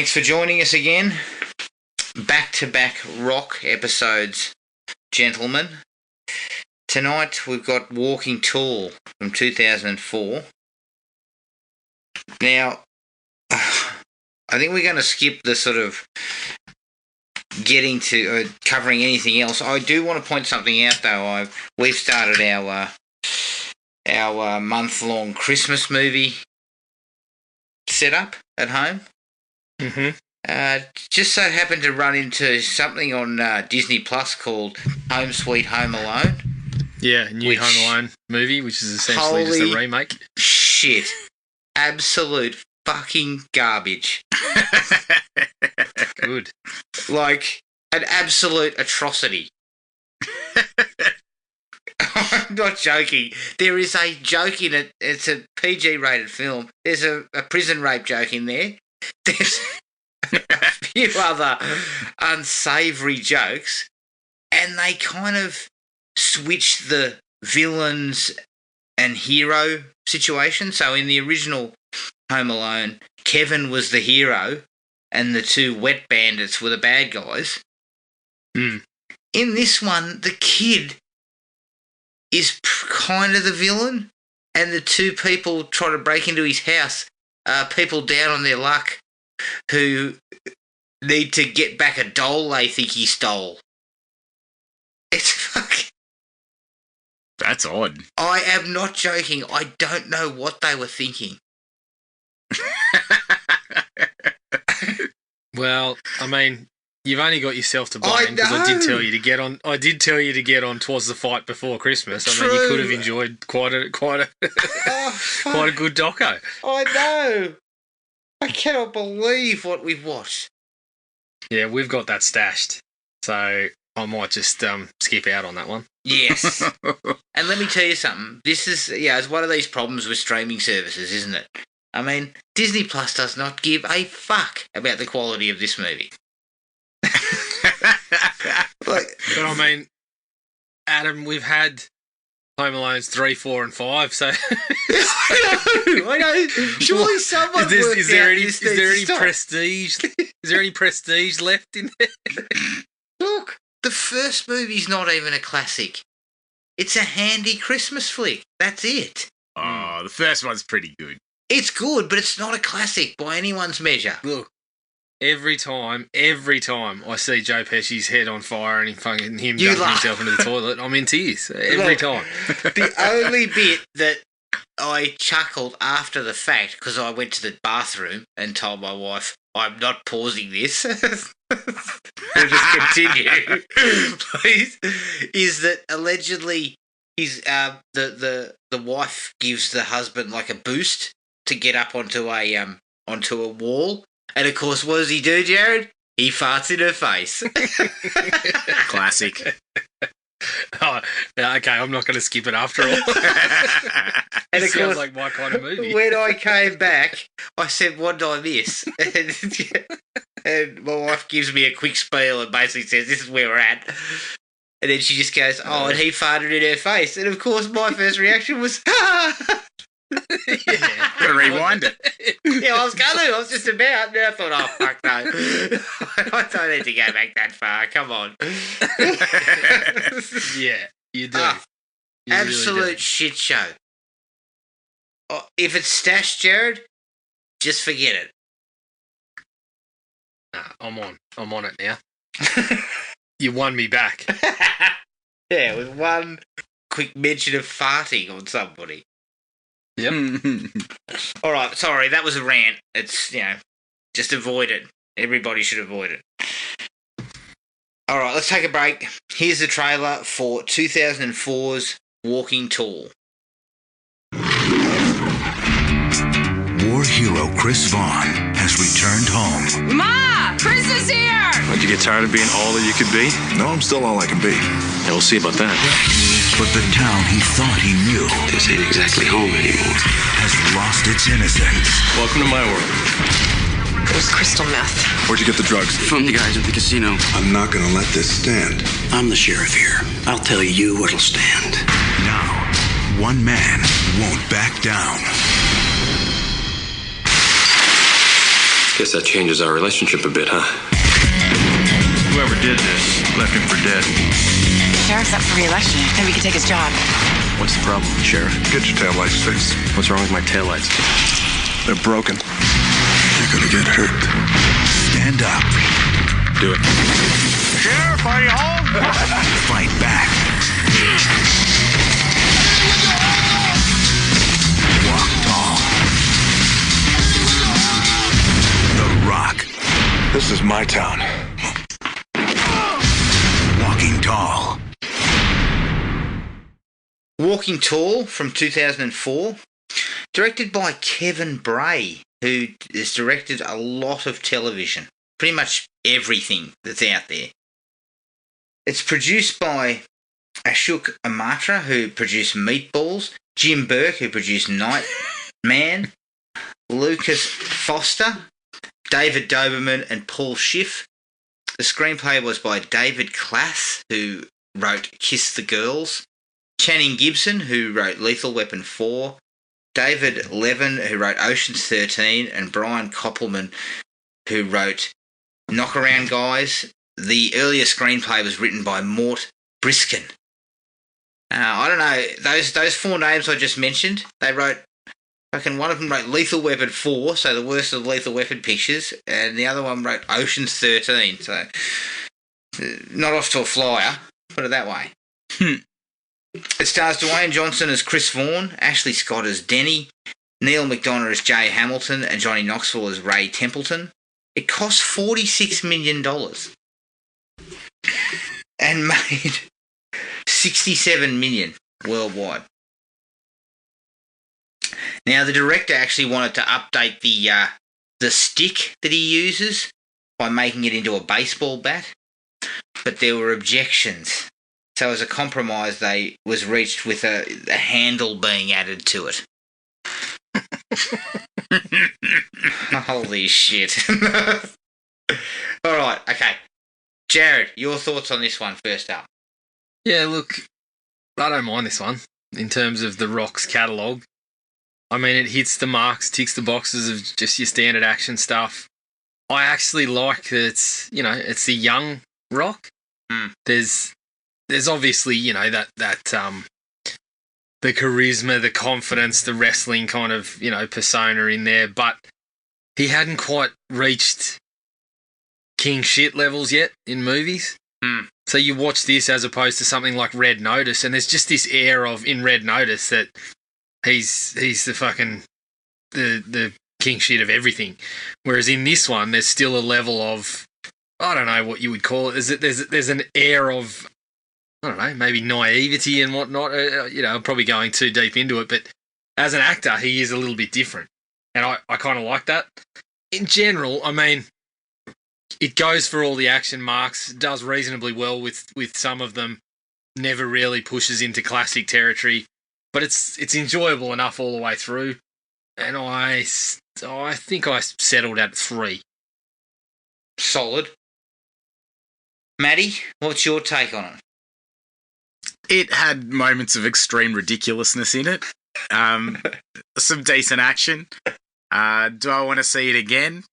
Thanks for joining us again. Back-to-back rock episodes, gentlemen. Tonight we've got Walking Tall from 2004. Now, I think we're going to skip the sort of getting to covering anything else. I do want to point something out, though. We've started our month-long Christmas movie setup at home. Mm-hmm. Just so happened to run into something on Disney Plus called Home Sweet Home Alone. Yeah, new Home Alone movie, which is essentially just a remake. Shit. Absolute fucking garbage. Good. Like, an absolute atrocity. I'm not joking. There is a joke in it. It's a PG-rated film. There's a prison rape joke in there. There's a few other unsavoury jokes, and they kind of switch the villains and hero situation. So in the original Home Alone, Kevin was the hero and the two wet bandits were the bad guys. Mm. In this one, the kid is kind of the villain, and the two people try to break into his house are people down on their luck who need to get back a doll they think he stole. It's fucking... That's odd. I am not joking. I don't know what they were thinking. Well, I mean, you've only got yourself to blame because I did tell you to get on. I did tell you to get on Twas the Fight before Christmas. I mean, you could have enjoyed quite a quite a good doco. I know. I cannot believe what we've watched. Yeah, we've got that stashed, so I might just skip out on that one. Yes. And let me tell you something. This is, it's one of these problems with streaming services, isn't it? I mean, Disney Plus does not give a fuck about the quality of this movie. But I mean, Adam, we've had Home Alone's 3, 4, and 5, so I know. Surely someone is there any prestige? Is there any prestige left in there? Look, the first movie's not even a classic. It's a handy Christmas flick. That's it. Oh, the first one's pretty good. It's good, but it's not a classic by anyone's measure. Look, every time I see Joe Pesci's head on fire and him dunking himself into the toilet, I'm in tears every time. The only bit that I chuckled after the fact, because I went to the bathroom and told my wife, I'm not pausing this. We'll just continue, please. Is that allegedly the wife gives the husband like a boost to get up onto a wall, and of course, what does he do, Jared? He farts in her face. Classic. Oh, okay, I'm not going to skip it after all. And it of sounds course, like my kind of movie. When I came back, I said, what did I miss? And my wife gives me a quick spiel and basically says, this is where we're at. And then she just goes, oh, and he farted in her face. And of course, my first reaction was, Yeah, gotta rewind it. Yeah, I was going to. I was just about. And then I thought, oh, fuck no. I don't need to go back that far. Come on. Yeah, you do. You Absolute really do. shit show. Oh, if it's stashed, Jared, just forget it. Nah, I'm on it now. You won me back. Yeah, with one quick mention of farting on somebody. Yep. All right, sorry, that was a rant. It's, just avoid it. Everybody should avoid it. All right, let's take a break. Here's the trailer for 2004's Walking Tall. War hero Chris Vaughn has returned home. Ma! Chris is here! Don't you get tired of being all that you could be? No, I'm still all I can be. Yeah, we'll see about that. But the town he thought he knew This ain't exactly home anymore. has lost its innocence. Welcome to my world. It was crystal meth. Where'd you get the drugs? From the guys at the casino. I'm not gonna let this stand. I'm the sheriff here. I'll tell you what'll stand. Now, one man won't back down. Guess that changes our relationship a bit, huh? Whoever did this left him for dead. Sheriff's up for re-election. Maybe we could take his job. What's the problem, Sheriff? Get your taillights fixed. What's wrong with my taillights? They're broken. You're gonna get hurt. Stand up. Do it. Sheriff, are you home? Fight back. Walk tall. The Rock. This is my town. Walking Tall. Walking Tall from 2004, directed by Kevin Bray, who has directed a lot of television, pretty much everything that's out there. It's produced by Ashok Amatra, who produced Meatballs, Jim Burke, who produced Nightman, Lucas Foster, David Doberman, and Paul Schiff. The screenplay was by David Klass, who wrote Kiss the Girls, Channing Gibson, who wrote Lethal Weapon 4, David Levin, who wrote Ocean's 13, and Brian Koppelman, who wrote Knockaround Guys. The earlier screenplay was written by Mort Briskin. I don't know, those four names I just mentioned, they wrote, one of them wrote Lethal Weapon 4, so the worst of the Lethal Weapon pictures, and the other one wrote Ocean's 13, so not off to a flyer, put it that way. It stars Dwayne Johnson as Chris Vaughn, Ashley Scott as Denny, Neil McDonough as Jay Hamilton, and Johnny Knoxville as Ray Templeton. It cost $46 million and made $67 million worldwide. Now, the director actually wanted to update the stick that he uses by making it into a baseball bat, but there were objections. So as a compromise, they was reached with a handle being added to it. Holy shit. All right, okay. Jared, your thoughts on this one first up? Yeah, look, I don't mind this one in terms of The Rock's catalogue. I mean, it hits the marks, ticks the boxes of just your standard action stuff. I actually like that it's the young Rock. There's obviously, that the charisma, the confidence, the wrestling kind of, persona in there, but he hadn't quite reached king shit levels yet in movies. So you watch this as opposed to something like Red Notice, and there's just this air of, in Red Notice, that he's the fucking, the king shit of everything. Whereas in this one, there's still a level of, I don't know what you would call it. There's an air of, I don't know, maybe naivety and whatnot. I'm probably going too deep into it, but as an actor, he is a little bit different. And I kind of like that. In general, I mean, it goes for all the action marks, does reasonably well with some of them, never really pushes into classic territory, but it's enjoyable enough all the way through. And I think I settled at 3. Solid. Matty, what's your take on it? It had moments of extreme ridiculousness in it. Some decent action. Do I want to see it again?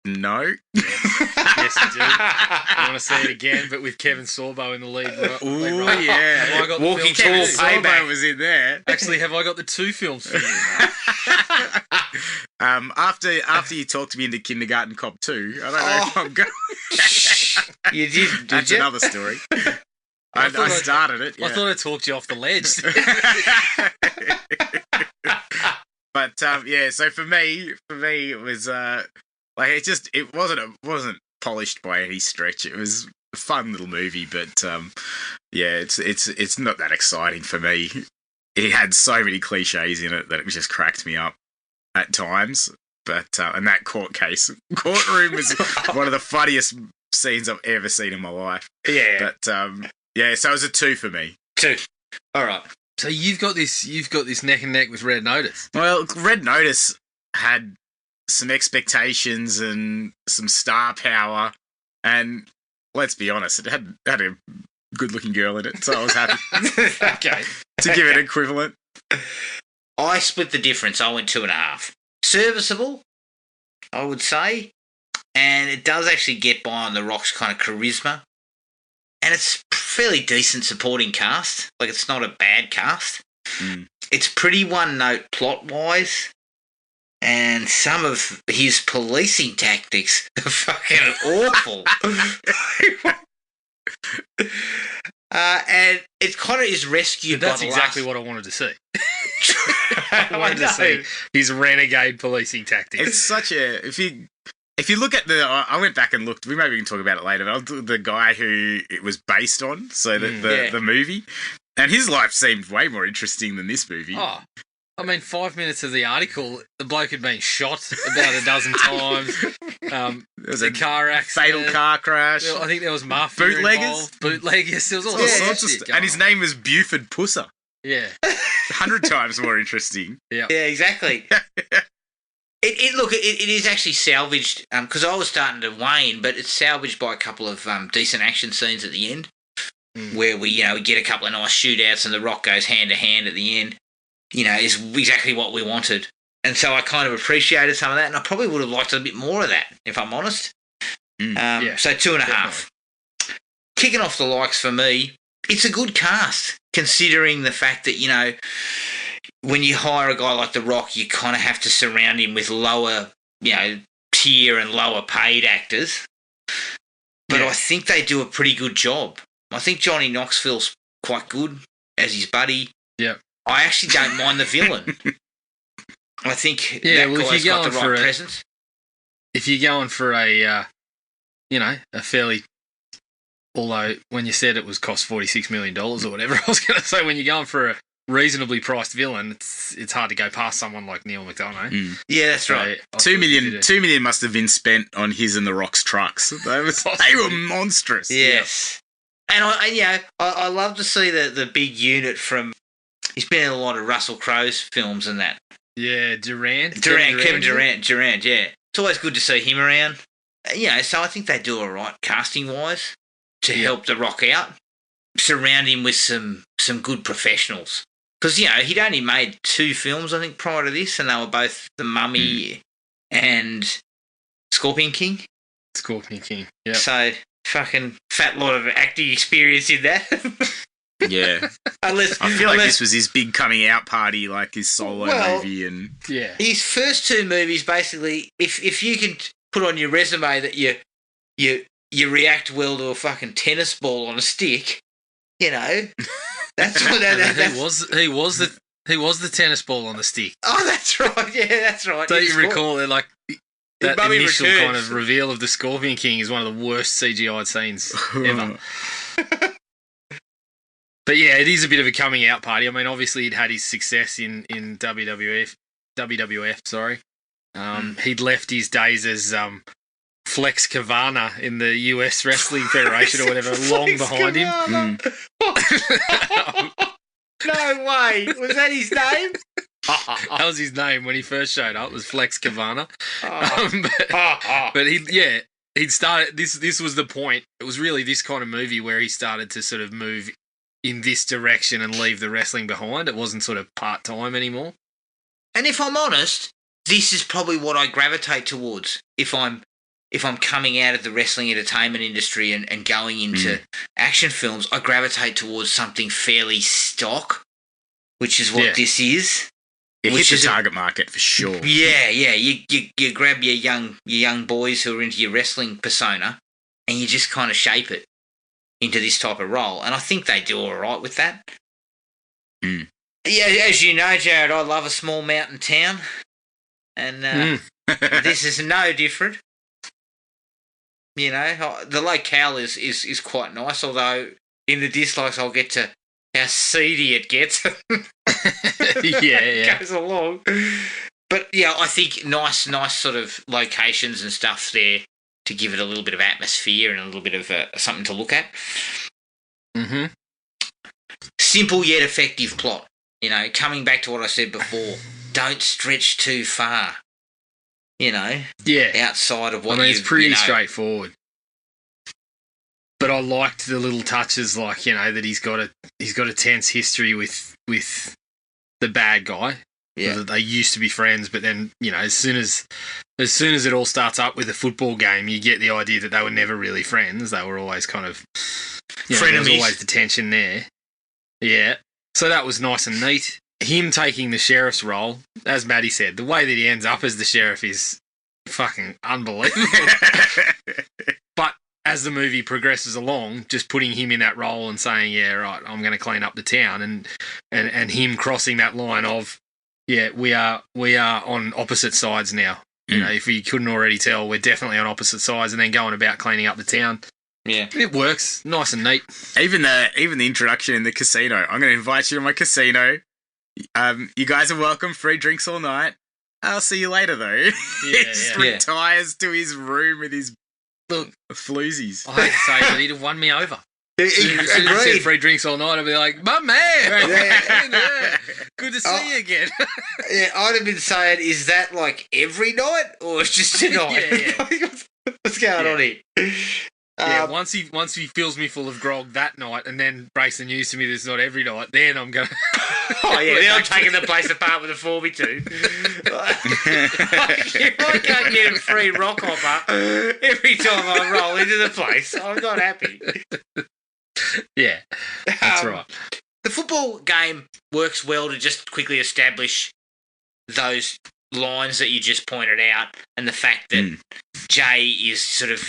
No. Yes, you do. I want to see it again, but with Kevin Sorbo in the lead. Ooh, yeah. Have I got Walking the Tall Sorbo payback was in there. Actually, have I got the 2 films for you? After you talked me into Kindergarten Cop 2, I don't know if I'm going. You did That's you? another story. I started it. Yeah. I thought I talked you off the ledge. But so for me it was it wasn't polished by any stretch. It was a fun little movie, but it's not that exciting for me. It had so many cliches in it that it just cracked me up at times. But and that courtroom is one of the funniest scenes I've ever seen in my life. Yeah. But so it was a 2 for me. 2. All right. So you've got this neck and neck with Red Notice. Well, Red Notice had some expectations and some star power, and let's be honest, it had a good-looking girl in it, so I was happy. Okay. To give it equivalent. I split the difference. I went 2.5. Serviceable, I would say. and it does actually get by on The Rock's kind of charisma. And it's fairly decent supporting cast. Like, it's not a bad cast. It's pretty one-note plot-wise. And some of his policing tactics are fucking awful. And it kind of is rescued by That's the exactly last... what I wanted to see. I wanted to see his renegade policing tactics. It's such a... If you look at the... I went back and looked... Maybe we can talk about it later, but the guy who it was based on, so the movie, and his life seemed way more interesting than this movie. Oh, I mean, 5 minutes of the article, the bloke had been shot about a dozen times. There was a car accident. Fatal car crash. I think there was mafia involved. Bootleggers. There was all sorts of shit. And his name was Buford Pusser. Yeah. 100 times more interesting. Yeah, exactly. It is actually salvaged, because I was starting to wane, but it's salvaged by a couple of decent action scenes at the end, where we get a couple of nice shootouts and The Rock goes hand to hand at the end. Is exactly what we wanted. And so I kind of appreciated some of that, and I probably would have liked a bit more of that, if I'm honest. So 2.5. Kicking off the likes for me, it's a good cast, considering the fact that, when you hire a guy like The Rock, you kind of have to surround him with lower, tier and lower paid actors. But I think they do a pretty good job. I think Johnny Knoxville's quite good as his buddy. Yeah. I actually don't mind the villain. I think that guy's got the right presence. If you're going for a fairly... Although, when you said it was cost $46 million or whatever, I was going to say, when you're going for a reasonably priced villain, it's hard to go past someone like Neil McDonough. Yeah, that's right. $2 million must have been spent on his and The Rock's trucks. They were monstrous. Yes. And I love to see the big unit from... He's been in a lot of Russell Crowe's films and that. Yeah, Kevin Durant, yeah. It's always good to see him around. So I think they do all right casting-wise to help The Rock out. Surround him with some good professionals. Because, he'd only made 2 films, I think, prior to this, and they were both The Mummy and Scorpion King. Yeah. So, fucking fat lot of acting experience in that. Yeah. I feel like this was his big coming out party, like his solo movie. And his first 2 movies, basically, if you can put on your resume that you react well to a fucking tennis ball on a stick, that's what he was the tennis ball on the stick. Oh, that's right. Yeah, that's right. Don't you recall it? Like that initial kind of reveal of the Scorpion King is one of the worst CGI scenes ever. But yeah, it is a bit of a coming out party. I mean, obviously he'd had his success in WWF. Sorry, he'd left his days as Flex Kavana in the US Wrestling Federation or whatever, long behind him. No way. Was that his name? That was his name when he first showed up, was Flex Kavana. But he'd started, this was the point. It was really this kind of movie where he started to sort of move in this direction and leave the wrestling behind. It wasn't sort of part-time anymore. And if I'm honest, this is probably what I gravitate towards if I'm coming out of the wrestling entertainment industry and going into action films. I gravitate towards something fairly stock, which is what this is. It hits the target market for sure. Yeah. You grab your young boys who are into your wrestling persona and you just kind of shape it into this type of role. And I think they do all right with that. Yeah, as you know, Jared, I love a small mountain town. And this is no different. The locale is quite nice, although in the dislikes I'll get to how seedy it gets. Yeah. Goes along. But yeah, I think nice sort of locations and stuff there to give it a little bit of atmosphere and a little bit of something to look at. Mm-hmm. Simple yet effective plot. Coming back to what I said before, don't stretch too far. Outside of what it's pretty straightforward. But I liked the little touches, like that he's got a tense history with the bad guy, That they used to be friends, but then, as soon as it all starts up with a football game, you get the idea that they were never really friends. They were always kind of there was always the tension there. Yeah. So that was nice and neat. Him taking the sheriff's role, as Matty said, the way that he ends up as the sheriff is fucking unbelievable. But as the movie progresses along, just putting him in that role and saying, yeah, right, I'm going to clean up the town, and him crossing that line of, yeah, we are on opposite sides now. If you couldn't already tell, we're definitely on opposite sides, and then going about cleaning up the town. Yeah, it works, nice and neat. Even the introduction in the casino. I'm going to invite you to my casino. You guys are welcome. Free drinks all night. I'll see you later, though. Yeah, he just retires to his room with his floozies. I hate to say it, but he'd have won me over. As soon as he said free drinks all night, I'd be like, my man! Yeah. Good to see you again. Yeah, I'd have been saying, is that like every night or it's just tonight? What's going on here? Once he fills me full of grog that night and then breaks the news to me that it's not every night, then I'm going to... then I'm taking the place apart with a 4x2. If I can't get a free rock hopper every time I roll into the place, I'm not happy. Yeah, that's right. The football game works well to just quickly establish those lines that you just pointed out, and the fact that Jay is sort of,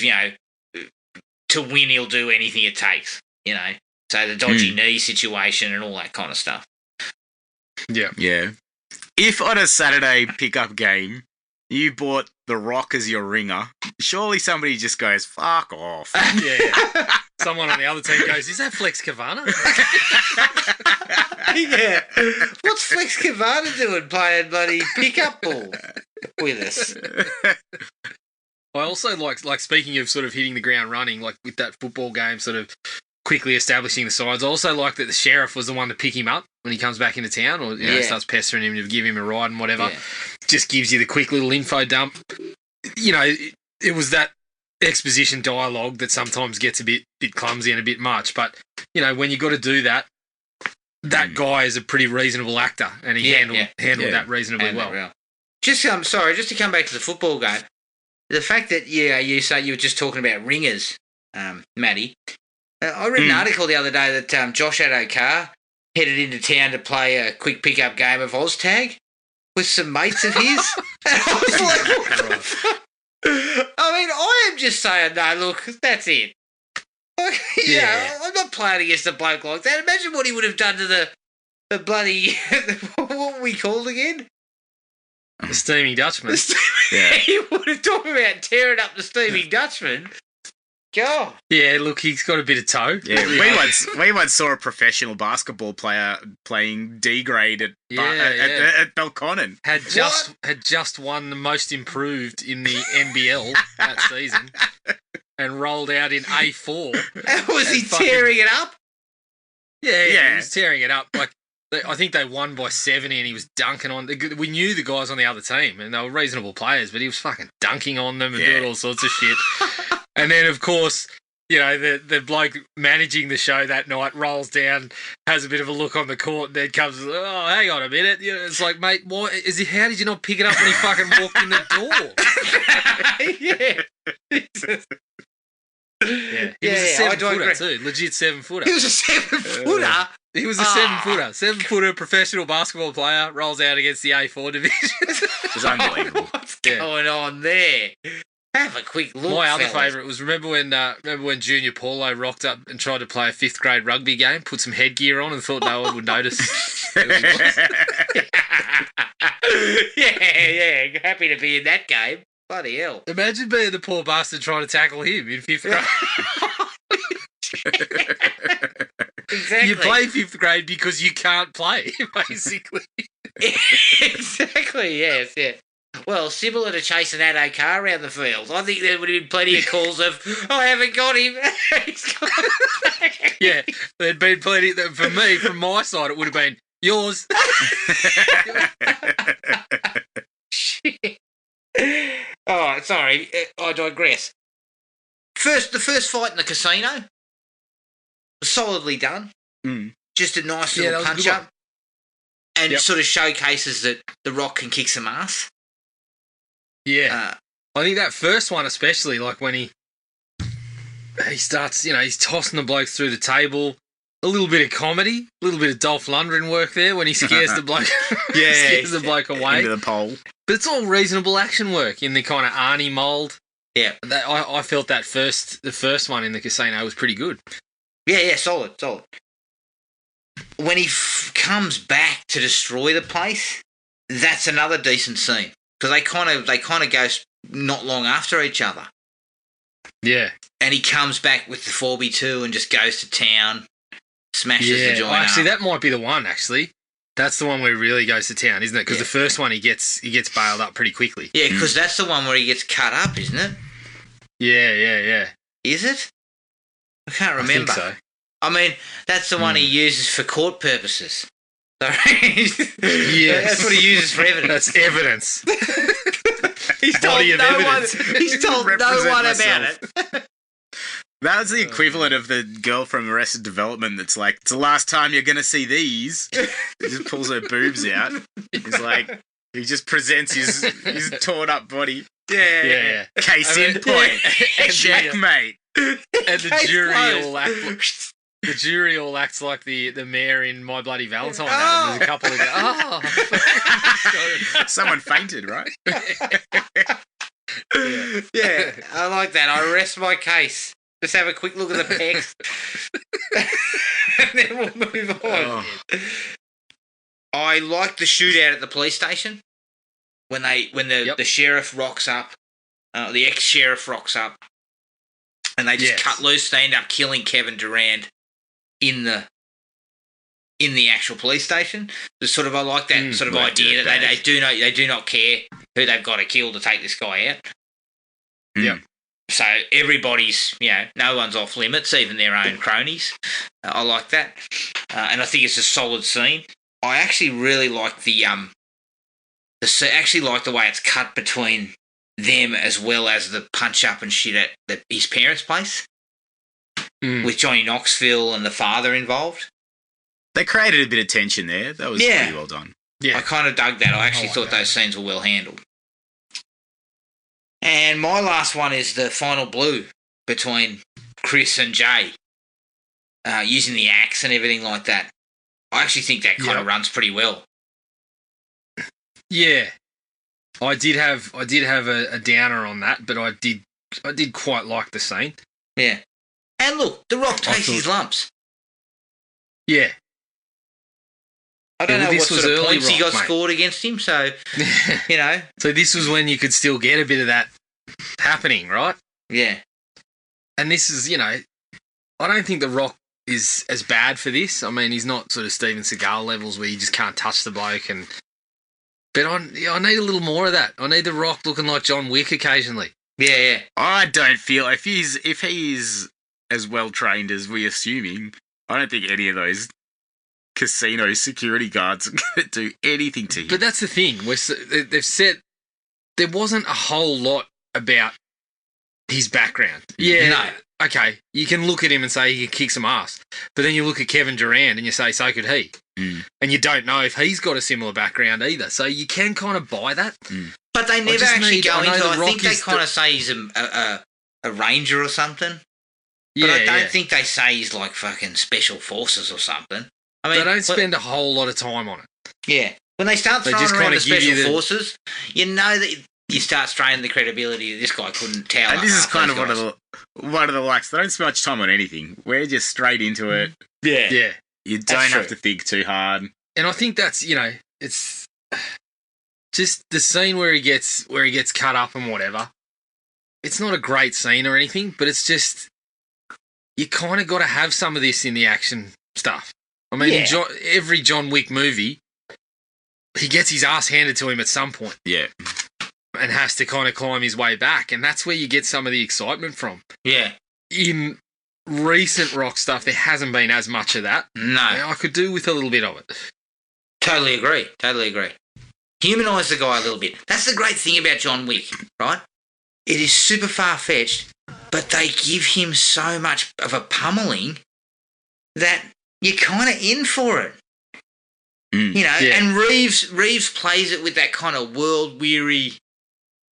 to win he'll do anything it takes, So the dodgy knee situation and all that kind of stuff. Yeah. Yeah. If on a Saturday pickup game you bought The Rock as your ringer, surely somebody just goes, fuck off. Yeah. Someone on the other team goes, is that Flex Cavana? Yeah. What's Flex Cavana doing playing bloody pickup ball with us? I also like speaking of sort of hitting the ground running, like with that football game sort of quickly establishing the sides. I also like that the sheriff was the one to pick him up when he comes back into town, or starts pestering him to give him a ride and whatever. Yeah. Just gives you the quick little info dump. It was that exposition dialogue that sometimes gets a bit clumsy and a bit much, but when you got to do that, that guy is a pretty reasonable actor, and he handled that reasonably well. Just to come back to the football game, the fact that you say you were just talking about ringers, Matty. I read an article the other day that Josh Adokar headed into town to play a quick pickup game of Oztag with some mates of his. And I was like, what the fuck? I mean, I am just saying, no, look, that's it. I'm not playing against a bloke like that. Imagine what he would have done to the bloody, what were we called again? The Steaming Dutchman. He would have talked about tearing up the Steaming Dutchman. God. Yeah, look, he's got a bit of toe. Yeah, we once saw a professional basketball player playing D grade at Belconnen. Had just won the most improved in the NBL that season, and rolled out in A4. And was he tearing it up? Yeah, he was tearing it up. Like, I think they won by 70, and he was dunking on. We knew the guys on the other team, and they were reasonable players, but he was fucking dunking on them and doing all sorts of shit. And then, of course, the bloke managing the show that night rolls down, has a bit of a look on the court, and then comes, oh, hang on a minute. It's like, mate, how did you not pick it up when he fucking walked in the door? Yeah. He was a 7-footer too. Legit 7-footer. He was a 7-footer? He was a 7-footer. 7-footer professional basketball player, rolls out against the A4 division. It was unbelievable. What's going on there? Have a quick look. My other favourite was remember when Junior Paulo rocked up and tried to play a 5th grade rugby game, put some headgear on, and thought no one would notice. Yeah, happy to be in that game. Bloody hell! Imagine being the poor bastard trying to tackle him in 5th grade. Exactly. You play 5th grade because you can't play, basically. Exactly. Yes. Yeah. Well, similar to chasing that car around the field. I think there would have been plenty of calls of, I haven't got him. Yeah, there'd been plenty. For me, from my side, it would have been yours. Shit. Oh, sorry. I digress. The first fight in the casino was solidly done. Just a nice little punch-up. and sort of showcases that The Rock can kick some ass. Yeah. I think that first one especially, like when he starts, he's tossing the blokes through the table. A little bit of comedy, a little bit of Dolph Lundgren work there when he scares the bloke. Scares the bloke away into the pole. But it's all reasonable action work in the kind of Arnie mould. Yeah, I felt the first one in the casino was pretty good. Yeah, solid. When he comes back to destroy the place, that's another decent scene because they kind of go not long after each other. Yeah, and he comes back with the 4x2 and just goes to town. Smashes the joint up. Actually, that might be the one, actually. That's the one where he really goes to town, isn't it? Because the first one, he gets bailed up pretty quickly. Yeah, because that's the one where he gets cut up, isn't it? Yeah. Is it? I can't remember. I think so. I mean, that's the one he uses for court purposes. Sorry. Yes. That's what he uses for evidence. That's evidence. He's told no one about it. That was the equivalent of the girl from Arrested Development that's like, it's the last time you're going to see these. He just pulls her boobs out. He's like, he just presents his torn up body. Yeah. Case in point. Checkmate. And the jury all acts like the mayor in My Bloody Valentine. There's a couple of Someone fainted, right? Yeah, I like that. I rest my case. Just have a quick look at the pecs. And then we'll move on. I like the shootout at the police station. When the sheriff rocks up, the ex-sheriff rocks up, and they just cut loose. They end up killing Kevin Durand in the actual police station. I like that sort of idea that they do not care who they've got to kill to take this guy out. Yeah. So everybody's, no one's off limits, even their own cronies. I like that, and I think it's a solid scene. I actually really like the way it's cut between them as well as the punch up and shit at his parents' place with Johnny Knoxville and the father involved. They created a bit of tension there. That was pretty well done. Yeah, I kind of dug that. I actually thought those scenes were well handled. And my last one is the final blue between Chris and Jay, using the axe and everything like that. I actually think that kind of runs pretty well. Yeah, I did have a downer on that, but I did quite like the scene. Yeah, and look, The Rock takes his lumps. Yeah. I don't know what sort of points he got scored against him, so, So this was when you could still get a bit of that happening, right? Yeah. And this is, I don't think The Rock is as bad for this. I mean, he's not sort of Steven Seagal levels where you just can't touch the bloke. But I need a little more of that. I need The Rock looking like John Wick occasionally. Yeah. I don't feel, if he's as well trained as we're assuming, I don't think any of those casino security guards are going to do anything to him. But that's the thing. They've said there wasn't a whole lot about his background. Yeah. No. Okay. You can look at him and say he can kick some ass. But then you look at Kevin Durand and you say, so could he. And you don't know if he's got a similar background either. So you can kind of buy that. But they never actually go into it. I think they kind of say he's a ranger or something. But I don't think they say he's like fucking special forces or something. I mean, they don't spend a whole lot of time on it. Yeah. When they start throwing around the special forces, you know that you start straining the credibility that this guy couldn't tell. And this is kind of one of the likes. They don't spend much time on anything. We're just straight into it. Yeah. You don't have to think too hard. And I think that's, it's just the scene where he gets cut up and whatever. It's not a great scene or anything, but it's just, you kind of got to have some of this in the action stuff. I mean, every John Wick movie, he gets his ass handed to him at some point. Yeah. And has to kind of climb his way back. And that's where you get some of the excitement from. Yeah. In recent Rock stuff, there hasn't been as much of that. No. I could do with a little bit of it. Totally agree. Humanise the guy a little bit. That's the great thing about John Wick, right? It is super far-fetched, but they give him so much of a pummeling that you're kind of in for it. You know, and Reeves plays it with that kind of world-weary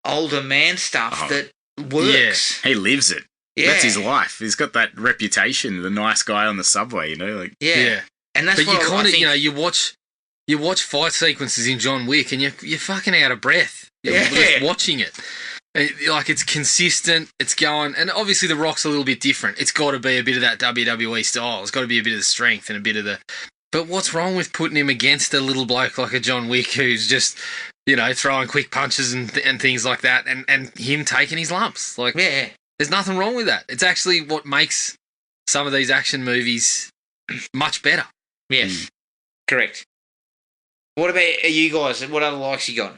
older man stuff that works. Yeah. He lives it. Yeah. That's his life. He's got that reputation, the nice guy on the subway, you know? Like, yeah. And that's what you kind I of, think... you know, you watch fight sequences in John Wick and you're fucking out of breath. You're just watching it. Like, it's consistent, it's going... And obviously The Rock's a little bit different. It's got to be a bit of that WWE style. It's got to be a bit of the strength and a bit of the... But what's wrong with putting him against a little bloke like a John Wick who's just, you know, throwing quick punches and things like that and him taking his lumps? Like, there's nothing wrong with that. It's actually what makes some of these action movies much better. Yes, correct. What about you guys? What other likes you got?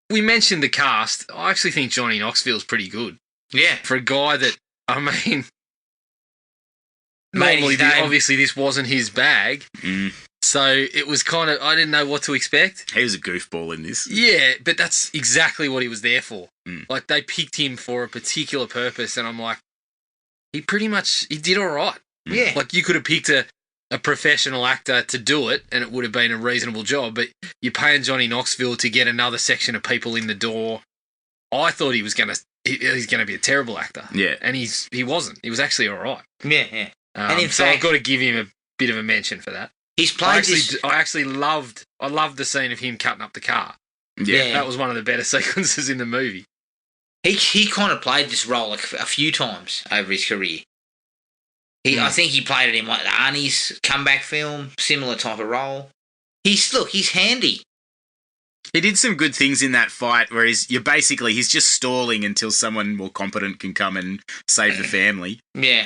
We mentioned the cast. I actually think Johnny Knoxville's pretty good. Yeah. For a guy that, I mean... Normally, obviously, this wasn't his bag. So it was kind of, I didn't know what to expect. He was a goofball in this. Yeah, but that's exactly what he was there for. Like, they picked him for a particular purpose, and I'm like, he did all right. Yeah. Like, you could have picked a professional actor to do it, and it would have been a reasonable job, but you're paying Johnny Knoxville to get another section of people in the door. I thought he's going to be a terrible actor. Yeah. And he wasn't. He was actually all right. Yeah. And in so fact, I've got to give him a bit of a mention for that. He's played I loved the scene of him cutting up the car. Yeah. That was one of the better sequences in the movie. He kind of played this role a few times over his career. I think he played it in like Arnie's comeback film, similar type of role. He's handy. He did some good things in that fight where he's just stalling until someone more competent can come and save the family. Yeah.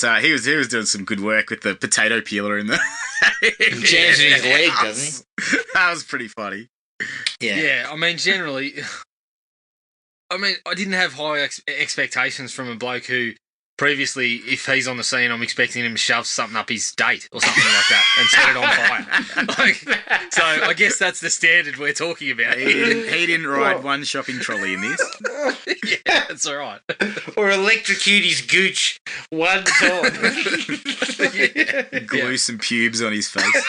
But he was doing some good work with the potato peeler in the jams in his leg, doesn't he? That was pretty funny. Yeah. I mean, generally, I didn't have high expectations from a bloke who previously, if he's on the scene, I'm expecting him to shove something up his date or something like that and set it on fire. So I guess that's the standard we're talking about. He didn't ride one shopping trolley in this. Yeah, that's all right. Or electrocute his gooch one time. Glue some pubes on his face.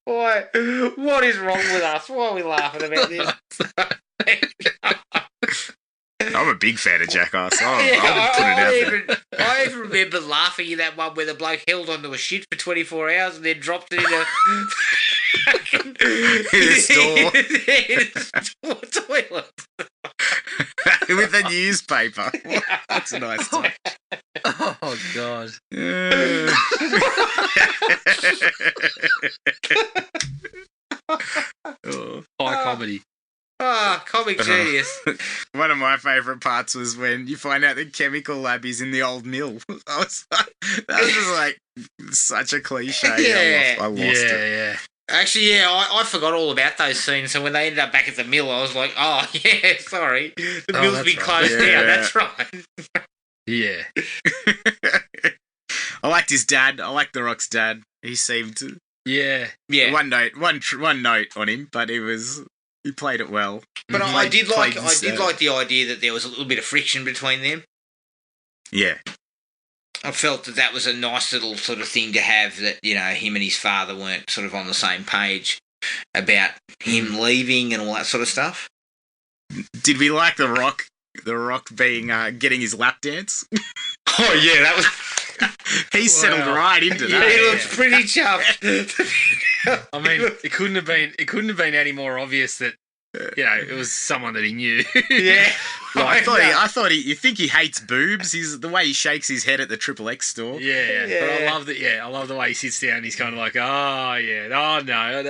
Boy, what is wrong with us? Why are we laughing about this? I'm a big fan of Jackass. I even remember laughing at that one where the bloke held onto a shit for 24 hours and then dropped it in a store toilet. With a newspaper. That's a nice touch. Oh, God. High comedy. Comic genius. One of my favourite parts was when you find out the chemical lab is in the old mill. That was just like such a cliche. Yeah. I lost it. Yeah. Actually, I forgot all about those scenes. So when they ended up back at the mill, I was like, oh, yeah, sorry. The mill's been closed down. Yeah. That's right. Yeah. I liked his dad. I liked The Rock's dad. He seemed... Yeah. One note on him, but he played it well. But I did like the idea that there was a little bit of friction between them. Yeah. I felt that was a nice little sort of thing to have, that, you know, him and his father weren't sort of on the same page about him leaving and all that sort of stuff. Did we like The Rock being getting his lap dance? Oh yeah, that was. He settled right into that. He looked pretty chuffed. I mean, it couldn't have been any more obvious that, you know, it was someone that he knew. Yeah. I thought you think he hates boobs. The way he shakes his head at the XXX store. Yeah. But I love that. Yeah, I love the way he sits down. He's kind of like, oh yeah, oh no,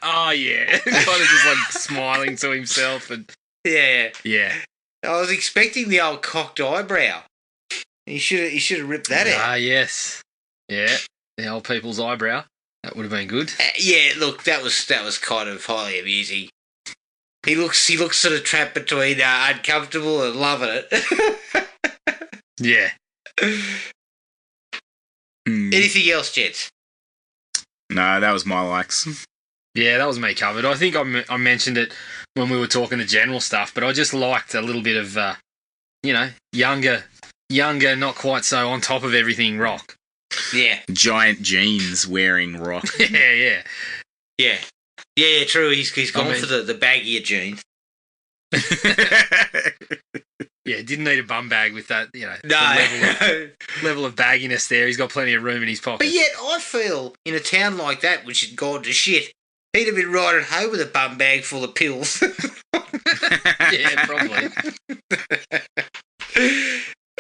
oh yeah, kind of just like smiling to himself and. Yeah. I was expecting the old cocked eyebrow. He should have ripped that out. Ah, yes. Yeah, the old people's eyebrow. That would have been good. Yeah, look, that was kind of highly amusing. He looks sort of trapped between uncomfortable and loving it. Yeah. Anything else, gents? No, that was my likes. Yeah, that was me covered. I think I mentioned it when we were talking the general stuff, but I just liked a little bit of, you know, younger younger, not quite so on top of everything Rock. Yeah. Giant jeans wearing Rock. Yeah. Yeah, true. He's gone for the baggier jeans. Yeah, didn't need a bum bag with that, the No. level of bagginess there. He's got plenty of room in his pocket. But yet, I feel in a town like that, which is gone to shit, he'd have been riding home with a bum bag full of pills. Yeah, probably.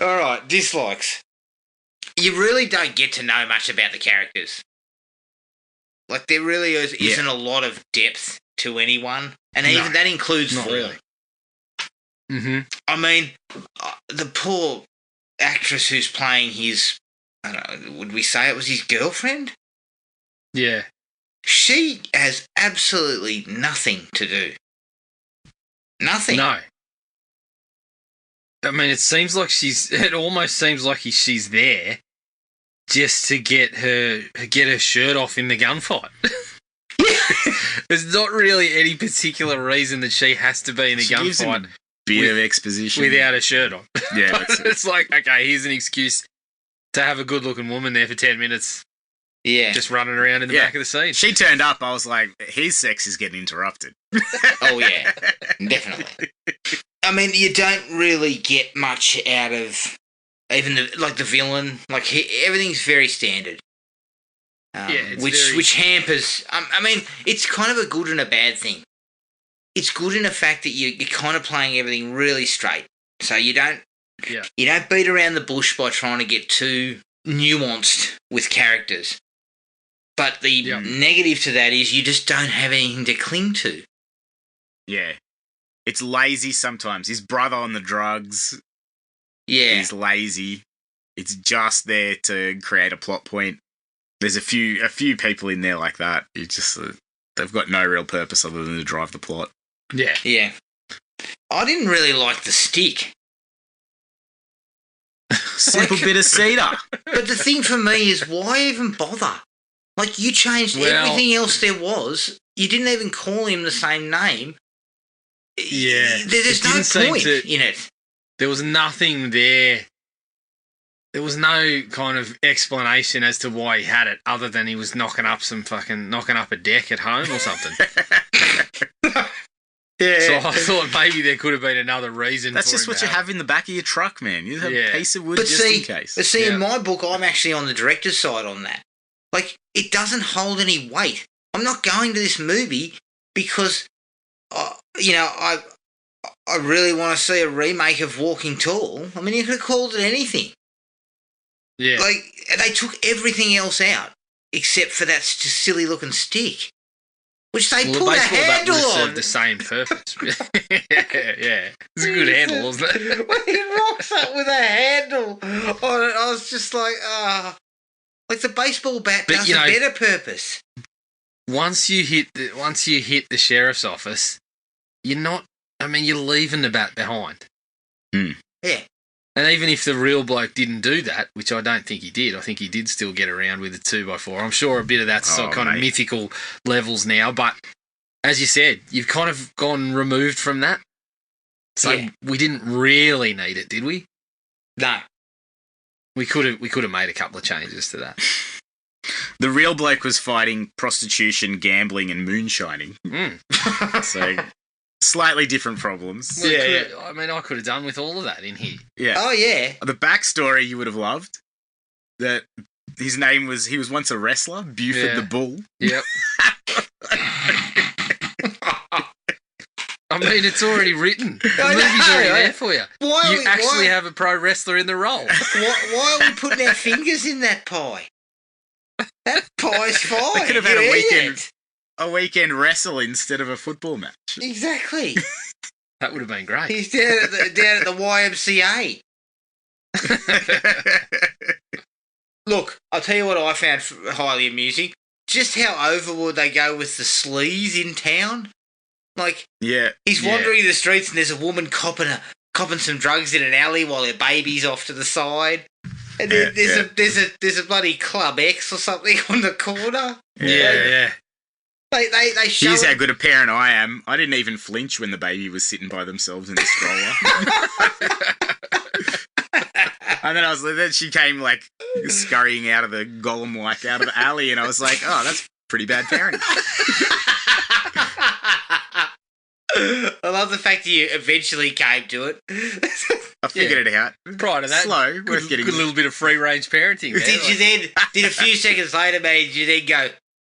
All right, dislikes. You really don't get to know much about the characters. Like, there really isn't a lot of depth to anyone. And even that includes not form. really. Mm-hmm. I mean, the poor actress who's playing his, I don't know, would we say it was his girlfriend? Yeah. She has absolutely nothing to do. Nothing. No. I mean, it almost seems like she's there just to get her shirt off in the gunfight. There's not really any particular reason that she has to be in the gunfight. Bit of exposition without a shirt on. Yeah, that's it. It's like, okay, here's an excuse to have a good-looking woman there for 10 minutes. Yeah, just running around in the back of the scene. She turned up. I was like, his sex is getting interrupted. Oh yeah, definitely. I mean, you don't really get much out of even the villain. Like everything's very standard. Which hampers. I mean, it's kind of a good and a bad thing. It's good in the fact that you're kind of playing everything really straight, so you don't beat around the bush by trying to get too nuanced with characters. But the negative to that is you just don't have anything to cling to. Yeah, it's lazy sometimes. His brother on the drugs. Yeah, he's lazy. It's just there to create a plot point. There's a few people in there like that. It's just they've got no real purpose other than to drive the plot. Yeah. I didn't really like the stick. Simple bit of cedar. But the thing for me is, why even bother? Like, you changed everything else there was. You didn't even call him the same name. Yeah. There's no point in it. There was nothing there. There was no kind of explanation as to why he had it, other than he was knocking up a deck at home or something. Yeah. So I thought maybe there could have been another reason. That's just what you have in the back of your truck, man. You have a piece of wood in case. But see, in my book, I'm actually on the director's side on that. Like, it doesn't hold any weight. I'm not going to this movie because, I really want to see a remake of Walking Tall. I mean, you could have called it anything. Yeah. Like, they took everything else out except for that silly-looking stick. Which they put a handle on. Served the same purpose. yeah. It's a good handle, wasn't it? When he rocks up with a handle on it, I was just like, like the baseball bat does a better purpose. Once you hit the sheriff's office, you're leaving the bat behind. Yeah. And even if the real bloke didn't do that, which I don't think he did, I think he did still get around with a 2x4. I'm sure a bit of that's of mythical levels now, but as you said, you've kind of gone removed from that. So we didn't really need it, did we? No. We could have made a couple of changes to that. The real bloke was fighting prostitution, gambling, and moonshining. So slightly different problems. Well, I mean, I could have done with all of that in here. Yeah. Oh, yeah. The backstory you would have loved. That his name was, he was once a wrestler, Buford the Bull. Yep. I mean, it's already written. The movie's already there for you. You actually have a pro wrestler in the role. Why are we putting our fingers in that pie? That pie's fine. They could have had a weekend wrestle instead of a football match. Exactly. That would have been great. He's down at the YMCA. Look, I'll tell you what I found highly amusing. Just how overboard they go with the sleaze in town. Like, he's wandering the streets and there's a woman copping some drugs in an alley while her baby's off to the side. And then there's a bloody Club X or something on the corner. Yeah. They show. Here's how good a parent I am. I didn't even flinch when the baby was sitting by themselves in the stroller. And then she came like scurrying out of the golem, like out of the alley, and I was like, oh, that's pretty bad parenting. I love the fact that you eventually came to it. I figured it out. Prior to that, Slow, good little bit of free range parenting. There, Did you then? Did a few seconds later, man? Did you then go?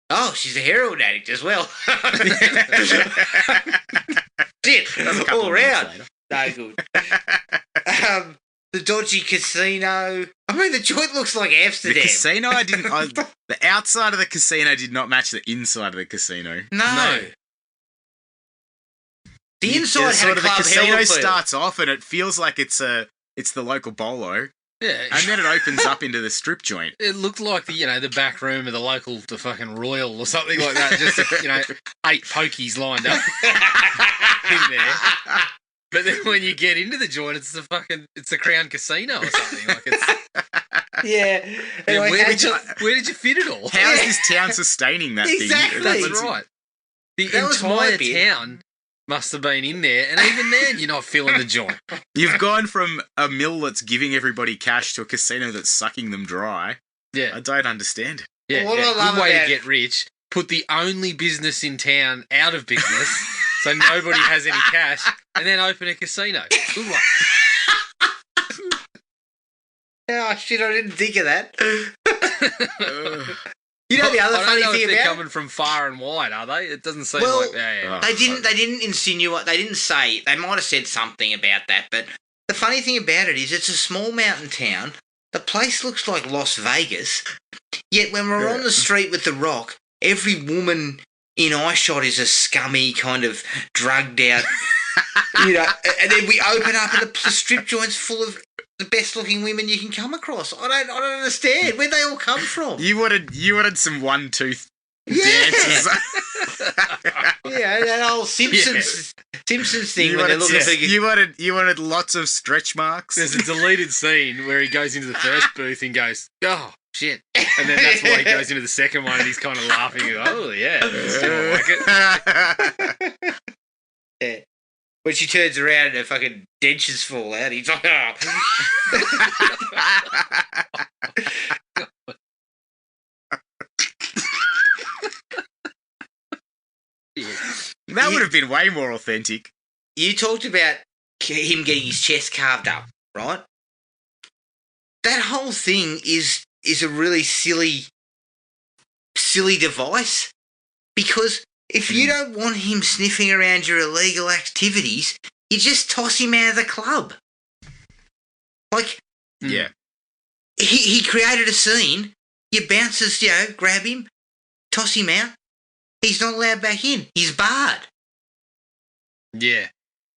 Oh, she's a heroin addict as well. Shit, all around. No good. The dodgy casino. I mean, the joint looks like Amsterdam. The casino, the outside of the casino did not match the inside of the casino. No. The inside had a club the casino hell starts off and it feels like it's the local bolo. Yeah, and then it opens up into the strip joint. It looked like the back room of the fucking Royal or something like that. Just 8 pokies lined up in there. But then when you get into the joint, it's the Crown Casino or something. Like it's. Yeah. Anyway, where did you fit it all? How is this town sustaining that Exactly. thing? That's right. The That entire town must have been in there, and even then, you're not filling the joint. You've gone from a mill that's giving everybody cash to a casino that's sucking them dry. Yeah, I don't understand it. Yeah, What I love good way about- to get rich. Put the only business in town out of business, so nobody has any cash, and then open a casino. Good one. Oh shit! I didn't think of that. You know I the other don't funny know thing if they're about coming from far and wide, are they? It doesn't seem Well, like yeah. They didn't insinuate. They didn't say. They might have said something about that. But the funny thing about it is, it's a small mountain town. The place looks like Las Vegas. Yet when we're on the street with the Rock, every woman in eyeshot is a scummy kind of drugged out. And then we open up and the strip joint's full of the best looking women you can come across. I don't understand. Where'd they all come from? You wanted some one-tooth dances. Yeah, that old Simpsons thing when they're looking for you wanted lots of stretch marks. There's a deleted scene where he goes into the first booth and goes, "Oh shit," and then that's why he goes into the second one and he's kind of laughing. And, oh yeah, still like it. Yeah. When she turns around and her fucking dentures fall out, he's like, oh. That would have been way more authentic. You talked about him getting his chest carved up, right? That whole thing is a really silly device, because if you don't want him sniffing around your illegal activities, you just toss him out of the club. Like, Yeah. he created a scene. Your bouncers, grab him, toss him out. He's not allowed back in. He's barred. Yeah.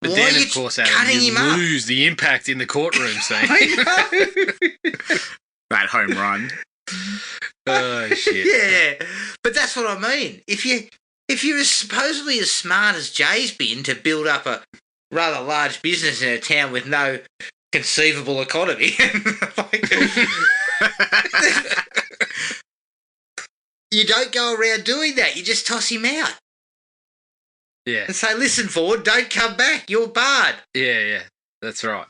But Why then, are you of course, cutting Adam, you him up? lose the impact in the courtroom scene. I know. That home run. Oh, shit. Yeah, but that's what I mean. If you're supposedly as smart as Jay's been to build up a rather large business in a town with no conceivable economy, you don't go around doing that. You just toss him out Yeah. and say, "Listen, Ford, don't come back. You're barred." Yeah. That's right.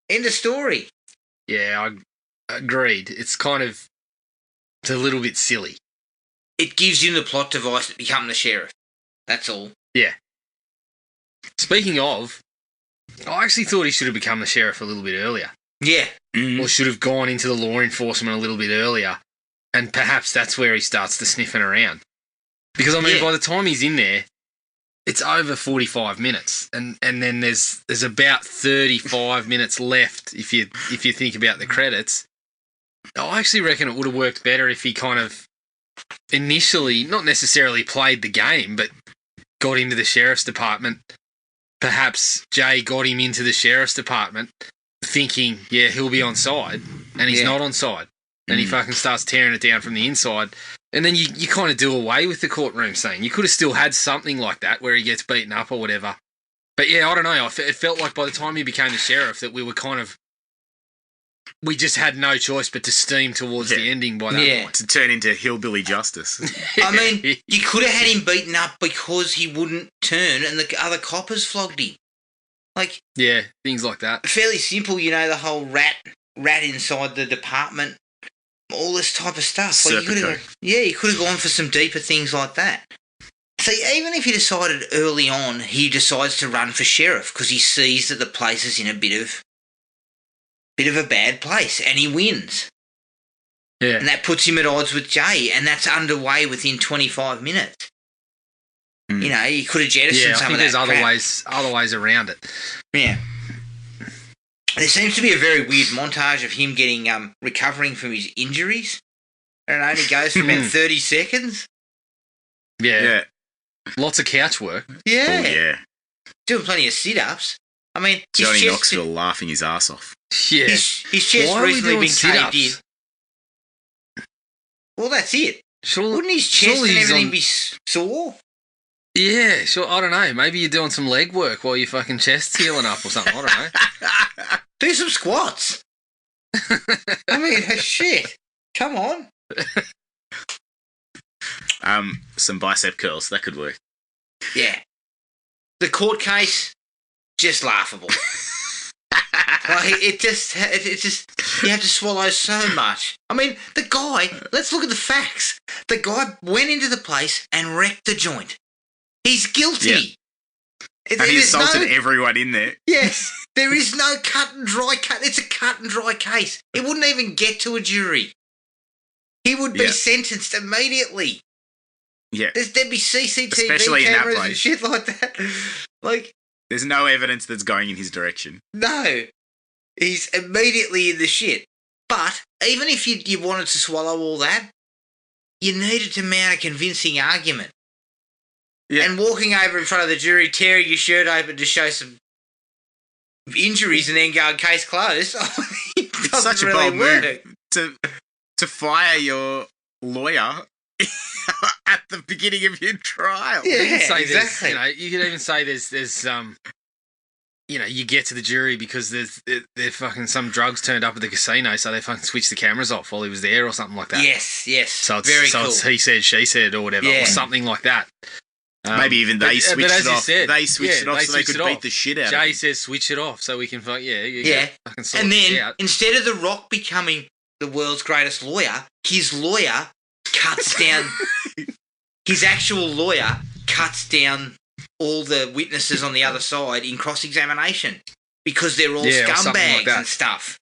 End of story. Yeah, I agreed. It's a little bit silly. It gives you the plot device to become the sheriff. That's all. Yeah. Speaking of, I actually thought he should have become the sheriff a little bit earlier. Yeah. Or should have gone into the law enforcement a little bit earlier. And perhaps that's where he starts to sniffing around. Because, I mean, by the time he's in there, it's over 45 minutes. And then there's about 35 minutes left if you think about the credits. I actually reckon it would have worked better if he kind of initially, not necessarily played the game, but got into the sheriff's department. Perhaps Jay got him into the sheriff's department thinking, yeah, he'll be on side, and he's not on side. And he fucking starts tearing it down from the inside. And then you kind of do away with the courtroom scene. You could have still had something like that where he gets beaten up or whatever. But yeah, I don't know. It felt like by the time he became the sheriff that we just had no choice but to steam towards the ending by that point. To turn into hillbilly justice. I mean, you could have had him beaten up because he wouldn't turn and the other coppers flogged him. Like, yeah, things like that. fairly simple, the whole rat rat inside the department, all this type of stuff. Like Serpico. you could have gone for some deeper things like that. See, even if he decided early on, he decides to run for sheriff because he sees that the place is in a bit of a bad place, and he wins. Yeah. And that puts him at odds with Jay, and that's underway within 25 minutes. You know, he could have jettisoned some of that. I think there's other ways around it. Yeah. There seems to be a very weird montage of him getting recovering from his injuries, and it only goes for about 30 seconds. Yeah. Lots of couch work. Yeah. Oh, yeah. Doing plenty of sit-ups. I mean, Johnny Knoxville laughing his ass off. Yeah. His chest Why are we recently doing been caved in. sit-ups? Well, that's it. Surely, Wouldn't his chest surely and he's everything on- be sore? Yeah, sure. I don't know. Maybe you're doing some leg work while your fucking chest's healing up or something. I don't know. Do some squats. I mean, shit. Come on. Some bicep curls, that could work. Yeah. The court case, just laughable. Like, it just, you have to swallow so much. I mean, the guy, let's look at the facts. The guy went into the place and wrecked the joint. He's guilty. Yeah. And he assaulted everyone in there. Yes. There is no cut and dry case. It's a cut and dry case. It wouldn't even get to a jury. He would be sentenced immediately. Yeah. There'd be CCTV Especially in that cameras and place. shit like that. Like, there's no evidence that's going in his direction. no. He's immediately in the shit. But even if you wanted to swallow all that, you needed to mount a convincing argument. Yeah. And walking over in front of the jury, tearing your shirt open to show some injuries and then going, case closed. It doesn't Such a really bold work. move to fire your lawyer at the beginning of your trial. Yeah, You could say exactly. you could even say there's you get to the jury because they're fucking some drugs turned up at the casino, so they fucking switched the cameras off while he was there or something like that. Yes. So it's very cool. It's he said, she said, or whatever, Yeah. or something like that. Maybe even they switched as it you off. said, They switched it off they so they switched could it beat off. the shit out of Jay him. says switch it off so we can fucking fucking sort And this then, out. instead of The Rock becoming the world's greatest lawyer, his lawyer cuts down... his actual lawyer cuts down all the witnesses on the other side in cross-examination because they're all Yeah, or something scumbags like that. and stuff.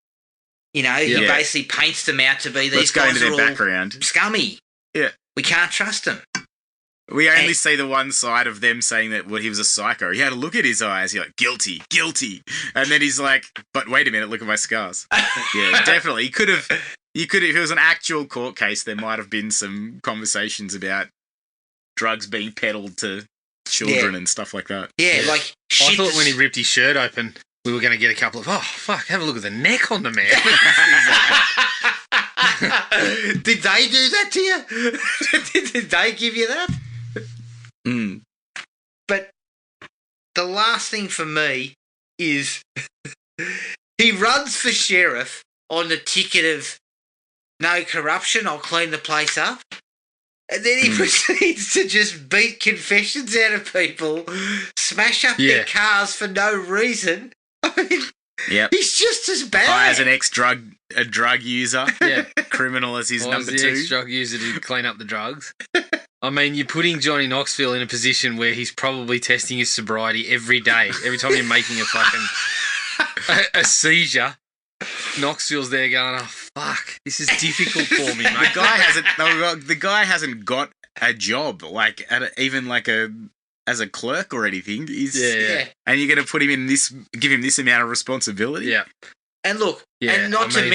You know, he Yeah. basically paints them out to be these Let's go guys into are their all background. scummy. Yeah. We can't trust them. We only And- see the one side of them saying that he was a psycho. He had a look at his eyes. He's like, guilty. And then he's like, but wait a minute, look at my scars. Yeah, definitely. He could have, if it was an actual court case, there might have been some conversations about drugs being peddled to children and stuff like that. Yeah, Yeah. like I shit. thought when he ripped his shirt open, we were going to get a couple of, oh, fuck, have a look at the neck on the man. Did they do that to you? Did they give you that? Mm. But the last thing for me is he runs for sheriff on the ticket of no corruption, I'll clean the place up. And then he proceeds to just beat confessions out of people, smash up their cars for no reason. I mean, Yep. he's just as bad. As an drug user, criminal as his Or number as the 2. ex-drug user to clean up the drugs. I mean, you're putting Johnny Knoxville in a position where he's probably testing his sobriety every day. Every time you're making a fucking a seizure, Knoxville's there going, oh, fuck, this is difficult for me, mate. The guy hasn't got a job, like as a clerk or anything. Yeah. And you're going to put him in give him this amount of responsibility. Yeah. And look, Yeah, and not to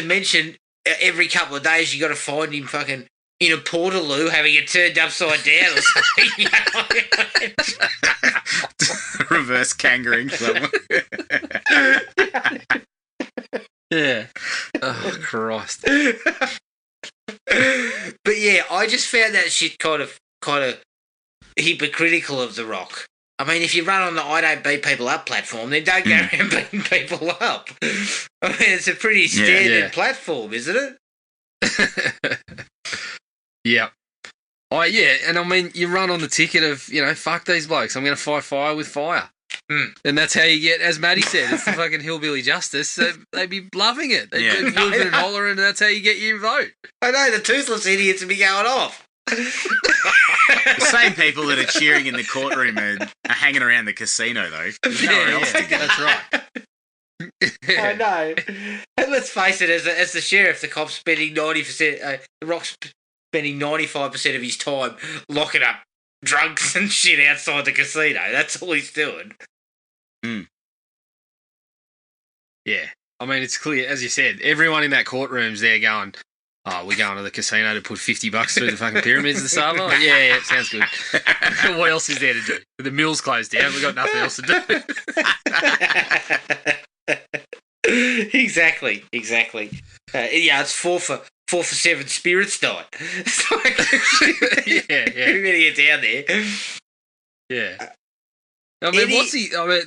mention, every couple of days you got to find him fucking in a portaloo having it turned upside down or something. Reverse kangarooing someone. Yeah. Oh, Christ. But yeah, I just found that shit kind of hypocritical of The Rock. I mean, if you run on the I don't beat people up platform, then don't go around beating people up. I mean, it's a pretty standard platform, isn't it? Yeah. Oh, yeah, and I mean, you run on the ticket of, fuck these blokes. I'm going to fight fire with fire. And that's how you get, as Matty said, it's the fucking hillbilly justice. So they'd be loving it. They'd be whooping and hollering, and that's how you get your vote. I know, the toothless idiots would be going off. The same people that are cheering in the courtroom are hanging around the casino, though. There's nowhere else to go. That's right. I know. And let's face it, as the sheriff, the cop's spending 90%, the Rock's spending 95% of his time locking up drunks and shit outside the casino. That's all he's doing. Yeah. I mean, it's clear, as you said, everyone in that courtroom's there going, oh, we're going to the casino to put $50 through the fucking pyramids this summer? Like, yeah, sounds good. What else is there to do? The mill's closed down. We've got nothing else to do. Exactly. It's 4 for 7 spirits night. So everybody get down there. Yeah. I mean,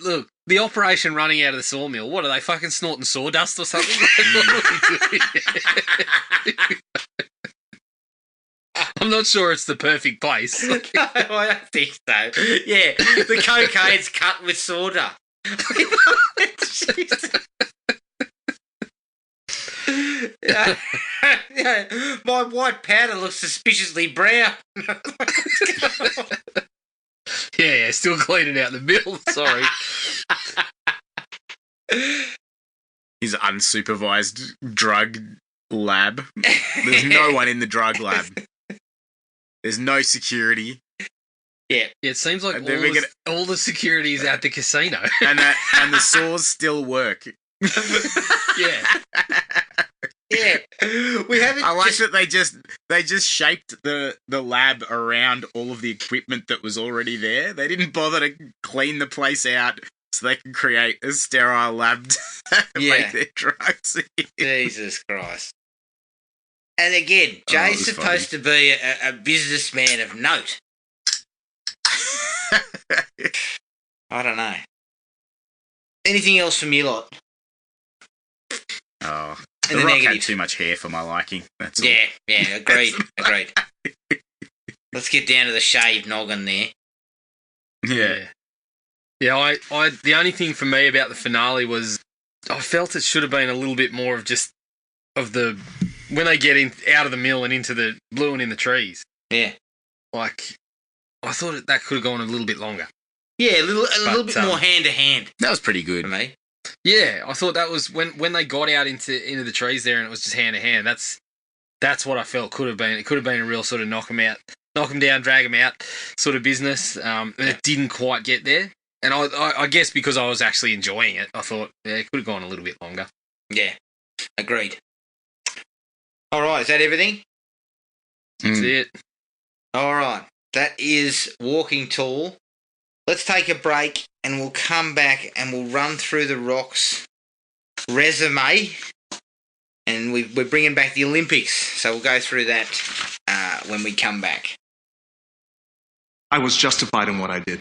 look, the operation running out of the sawmill, what are they, fucking snorting sawdust or something? I'm not sure it's the perfect place. No, I don't think so. Yeah, the cocaine's cut with sawdust. Yeah. My white powder looks suspiciously brown. Yeah, still cleaning out the mill. Sorry. His unsupervised drug lab. There's no one in the drug lab. There's no security. Yeah. It seems like all the security is at the casino. And the saws still work. Yeah. Yeah. We haven't. I like that they just shaped the lab around all of the equipment that was already there. They didn't bother to clean the place out so they could create a sterile lab to make their drugs. Jesus Christ. And again, Jay's supposed to be a businessman of note. I don't know. Anything else from you lot? Oh, the Rock had too much hair for my liking. That's all. Yeah, agreed. Let's get down to the shaved noggin there. Yeah. Yeah, I the only thing for me about the finale was I felt it should have been a little bit more of just the when they get out of the mill and into the blue and in the trees. Yeah. Like, I thought that could have gone a little bit longer. Yeah, a little bit more hand to hand. That was pretty good for me. Yeah, I thought that was when they got out into the trees there and it was just hand to hand. That's what I felt could have been. It could have been a real sort of knock them down, drag them out sort of business. And it didn't quite get there. And I guess because I was actually enjoying it, I thought it could have gone a little bit longer. Yeah, agreed. All right, is that everything? That's it. All right, that is Walking Tall. Let's take a break and we'll come back and we'll run through the Rock's resume. And we're bringing back the Olympics, so we'll go through that when we come back. I was justified in what I did.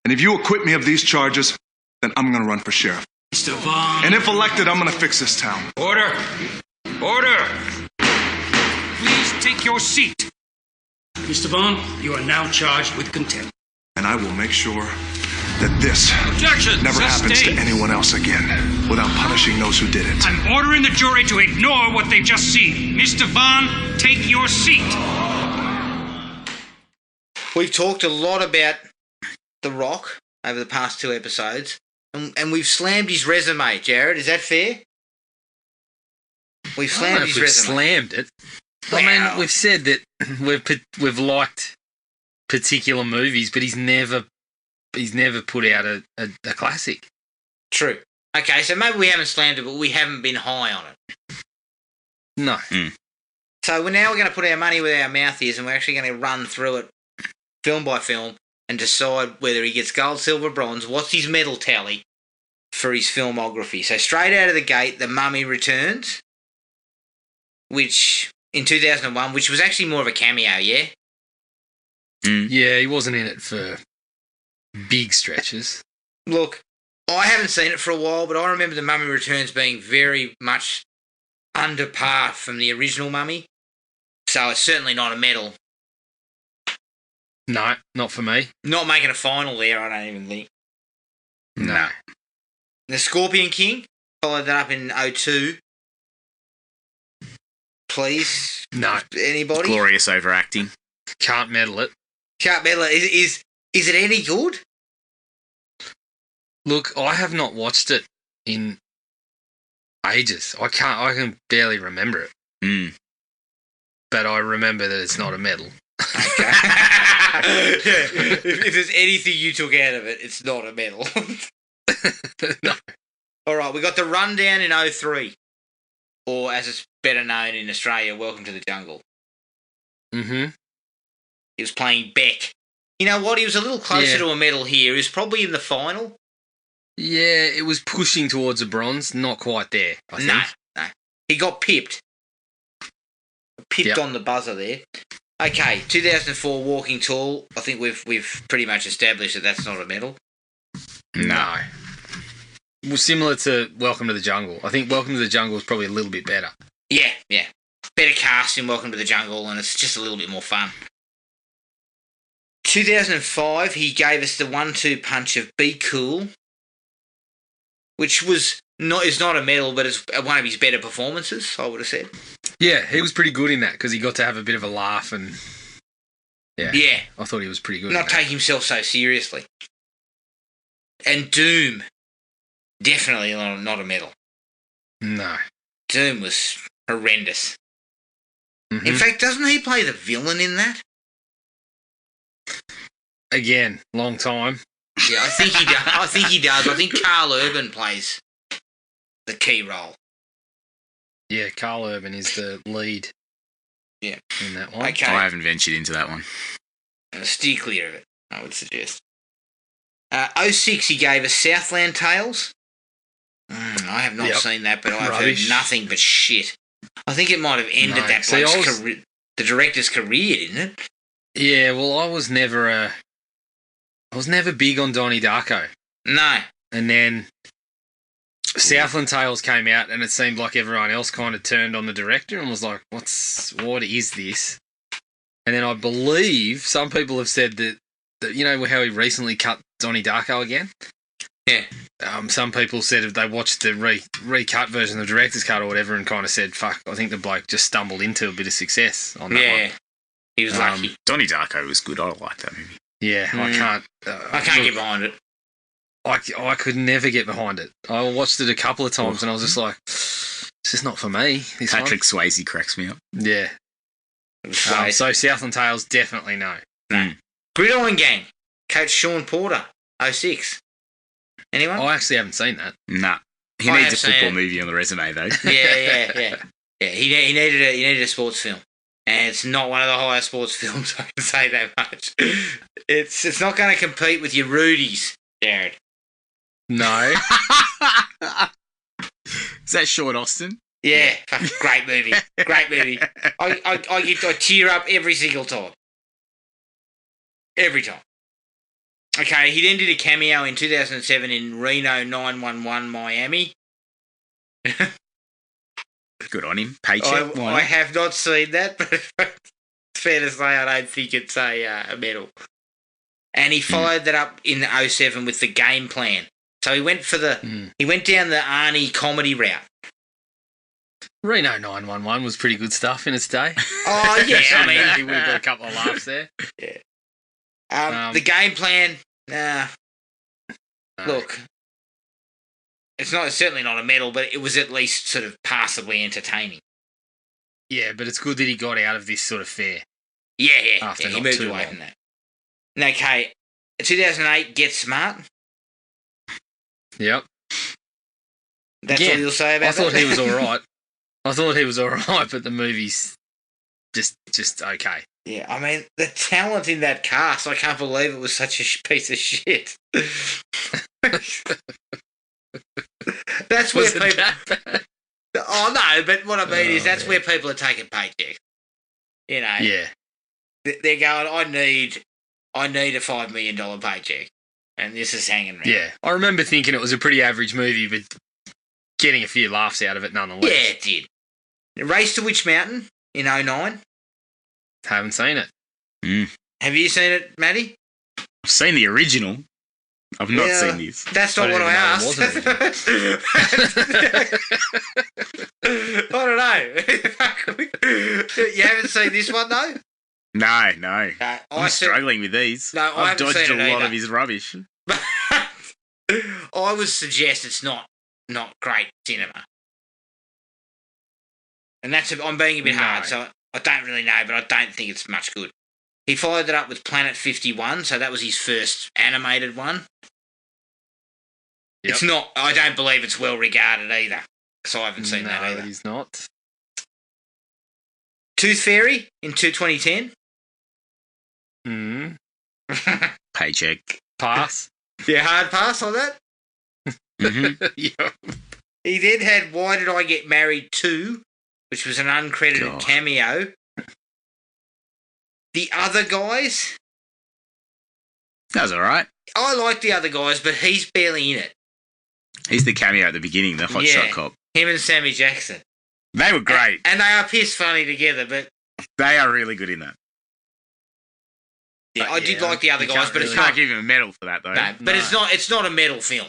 And if you acquit me of these charges, then I'm going to run for sheriff. Mr. Vaughn. And if elected, I'm going to fix this town. Order! Please take your seat. Mr. Vaughn, you are now charged with contempt. And I will make sure that this Objection! never happens to Sustained. anyone else again without punishing those who did it. I'm ordering the jury to ignore what they've just seen. Mr. Vaughn, take your seat. We've talked a lot about The Rock over the past 2 episodes, and we've slammed his resume, Jared. Is that fair? We've slammed his resume. Slammed it. Wow. I mean, we've said that we've liked particular movies, but he's never put out a classic. True. Okay, so maybe we haven't slammed it, but we haven't been high on it. No. So we're going to put our money where our mouth is, and we're actually going to run through it film by film and decide whether he gets gold, silver, bronze, what's his medal tally for his filmography. So straight out of the gate, The Mummy Returns, which in 2001, which was actually more of a cameo, yeah? Yeah, he wasn't in it for big stretches. Look, I haven't seen it for a while, but I remember The Mummy Returns being very much under par from the original Mummy. So it's certainly not a medal. No, not for me. Not making a final there, I don't even think. No. The Scorpion King followed that up in 02. Please, No. anybody? Glorious overacting. Can't medal it. Can't medal it. Is it any good? Look, I have not watched it in ages. I can barely remember it. But I remember that it's not a medal. Okay. if there's anything you took out of it, it's not a medal. No. All right, we got the Rundown in 03. Or, as it's better known in Australia, Welcome to the Jungle. Mm-hmm. He was playing Beck. You know what? He was a little closer to a medal here. He was probably in the final. Yeah, it was pushing towards a bronze. Not quite there, I think. No. He got pipped. Pipped on the buzzer there. Okay, 2004 Walking Tall. I think we've pretty much established that that's not a medal. No. Well, similar to Welcome to the Jungle. I think Welcome to the Jungle is probably a little bit better. Yeah. Better cast in Welcome to the Jungle, and it's just a little bit more fun. 2005, he gave us the 1-2 punch of Be Cool, which is not a medal, but it's one of his better performances, I would have said. Yeah, he was pretty good in that because he got to have a bit of a laugh and... Yeah. I thought he was pretty good. Not take himself so seriously. And Doom, definitely not a medal. No. Doom was horrendous. Mm-hmm. In fact, doesn't he play the villain in that? Again, long time. Yeah, I think he does. I think Carl Urban plays the key role. Yeah, Carl Urban is the lead. Yeah. In that one. Okay. I haven't ventured into that one. Steer clear of it, I would suggest. 06, he gave us Southland Tales. I have not seen that, but I've heard nothing but shit. I think it might have ended that bloke's career, the director's career, didn't it? Yeah, well, I was never big on Donnie Darko. No. And then Southland Tales came out, and it seemed like everyone else kind of turned on the director and was like, what is this? And then I believe some people have said that you know how he recently cut Donnie Darko again? Yeah. Some people said if they watched the recut version of the director's cut or whatever and kind of said, fuck, I think the bloke just stumbled into a bit of success on that one. He was lucky. Donnie Darko was good. I like that movie. Yeah, I can't get behind it. I could never get behind it. I watched it a couple of times and I was just like, this is not for me. Patrick Swayze cracks me up. Yeah. So Southland Tales, definitely no. Gridiron Gang, Coach Sean Porter, 06. Anyone? I actually haven't seen that. Nah. He needs a football movie on the resume, though. Yeah. He needed a sports film. And it's not one of the highest sports films, I can say that much. It's not going to compete with your Rudies, Jared. No. Is that Sean Austin? Yeah, great movie. Great movie. I tear up every single time. Every time. Okay, he then did a cameo in 2007 in Reno 911 Miami. Good on him. Paycheck. I have not seen that, but it's fair to say I don't think it's a medal. And he followed that up in 07 with The Game Plan. So he went he went down the Arnie comedy route. Reno 911 was pretty good stuff in its day. Oh yeah, I mean he would have got a couple of laughs there. Yeah. The Game Plan. No. Look, it's certainly not a medal, but it was at least sort of passably entertaining. Yeah, but it's good that he got out of this sort of fare. Yeah. He moved away from that. Okay, 2008, Get Smart. Yep. That's all you'll say about that? I thought he was all right. But the movie's just okay. Yeah, I mean, the talent in that cast, I can't believe it was such a piece of shit. That's where people... Oh, no, but what I mean is that's where people are taking paychecks. You know? Yeah. They're going, I need a $5 million paycheck, and this is hanging around. Yeah. I remember thinking it was a pretty average movie, but getting a few laughs out of it nonetheless. Yeah, it did. Race to Witch Mountain in 2009. Haven't seen it. Have you seen it, Matty? I've seen the original. I've not seen this. That's not what I asked. I don't know. You haven't seen this one though? No. I'm struggling with these. No, I I've haven't dodged seen a it lot either. of his rubbish. I would suggest it's not great cinema. And I'm being a bit hard, so I don't really know, but I don't think it's much good. He followed it up with Planet 51, so that was his first animated one. Yep. It's not. I don't believe it's well regarded either, because I haven't seen that either. No, he's not. Tooth Fairy in 2010. Paycheck. Pass. Yeah, hard pass on that. Mm-hmm. Yep. He then had Why Did I Get Married 2, which was an uncredited cameo. The Other Guys. That was all right. I like The Other Guys, but he's barely in it. He's the cameo at the beginning, the hot shot cop. Him and Sammy Jackson. They were great. And they are piss funny together, but... They are really good in that. Yeah, I did like The Other Guys, but it's can't not... give him a medal for that, though. No, but it's not a medal film.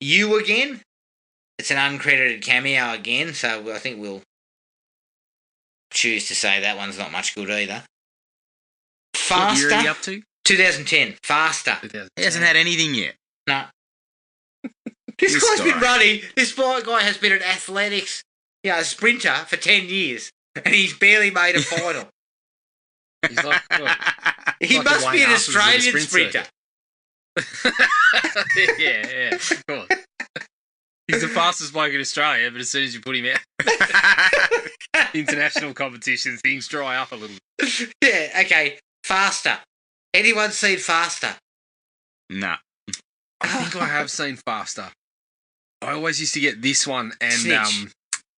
You Again. It's an uncredited cameo again, so I think we'll choose to say that one's not much good either. Faster. What year are you up to? 2010. Faster. He hasn't had anything yet. No. This guy's guy. been running. This guy has been an athletics, sprinter for 10 years, and he's barely made a final. He's like, He must be an Australian sprinter. yeah, of course. He's the fastest bloke in Australia, but as soon as you put him out, international competitions, things dry up a little. Yeah, okay. Faster. Anyone seen Faster? Nah. I think I have seen Faster. I always used to get this one and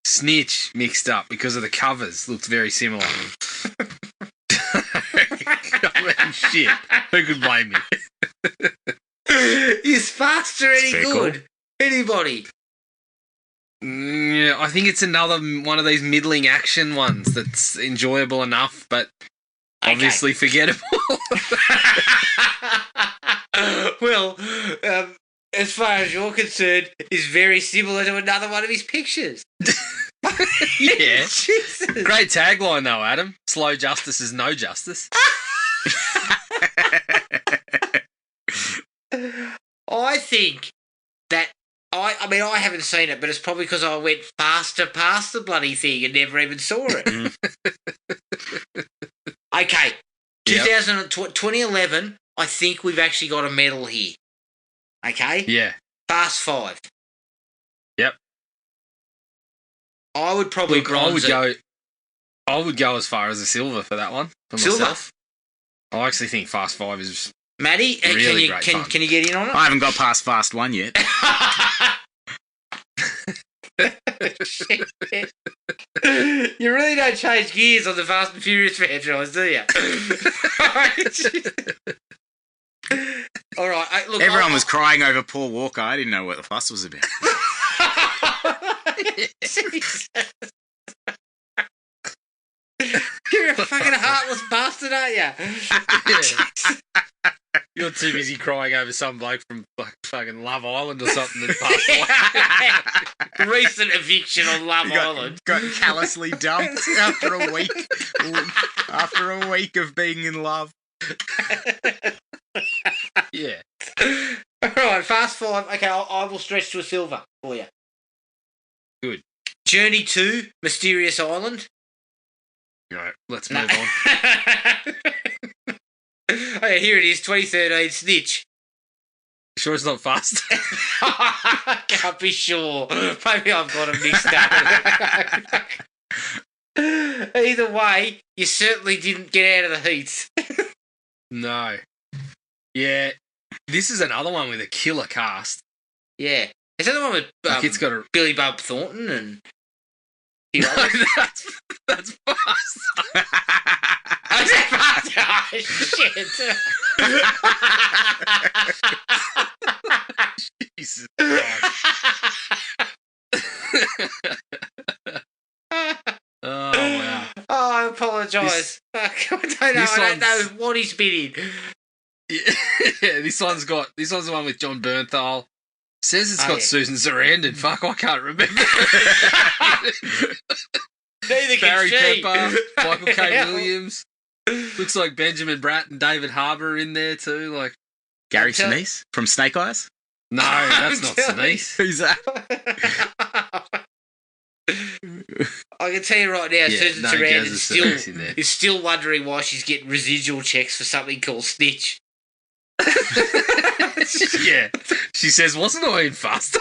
Snitch mixed up because of the covers. Looked very similar. Shit. Who could blame me? Is Faster any good? Cool. Anybody? Yeah, I think it's another one of these middling action ones that's enjoyable enough, but obviously forgettable. Well, as far as you're concerned, is very similar to another one of his pictures. Yeah. Jesus. Great tagline though, Adam. Slow justice is no justice. I think that I haven't seen it, but it's probably because I went faster past the bloody thing and never even saw it. Okay, 2011. I think we've actually got a medal here. Okay. Yeah. Fast 5. Yep. I would probably bronze it. I would go as far as a silver for that one for Silver? myself. I actually think Fast 5 is Matty, really great fun. can you get in on it? I haven't got past Fast 1 yet. Shit. You really don't change gears on the Fast and Furious franchise, do you? All right. Look, Everyone was crying over Paul Walker. I didn't know what the fuss was about. Jesus. You're a fucking heartless bastard, aren't you? You're too busy crying over some bloke from fucking Love Island or something that passed away. Recent eviction on Love Island. Got callously dumped after a week. After a week of being in love. Yeah. All right, Fast 5. Okay, I will stretch to a silver for you. Good. Journey 2, Mysterious Island. All right, let's move on. Okay, here it is, 2013, Snitch. Sure it's not fast? I can't be sure. Maybe I've got them mixed up. Either way, you certainly didn't get out of the heats. No. Yeah. This is another one with a killer cast. Yeah. Is that the one with It's got a... Billy Bob Thornton and... No, that's fast. Oh, is that fast? Oh, shit. Jesus Christ. Oh, wow. Oh, I apologise. I don't know what he's been in. Yeah, this one's the one with John Bernthal. Says it's got Susan Sarandon. Fuck, I can't remember. Neither can Barry she. Pepper, Michael K. Williams. Looks like Benjamin Bratt and David Harbour are in there too. Like Gary Sinise from Snake Eyes? no, that's not Sinise. Who's that? I can tell you right now, Susan Sarandon Sinise is still wondering why she's getting residual checks for something called Snitch. Yeah, she says, "Wasn't I in Faster?"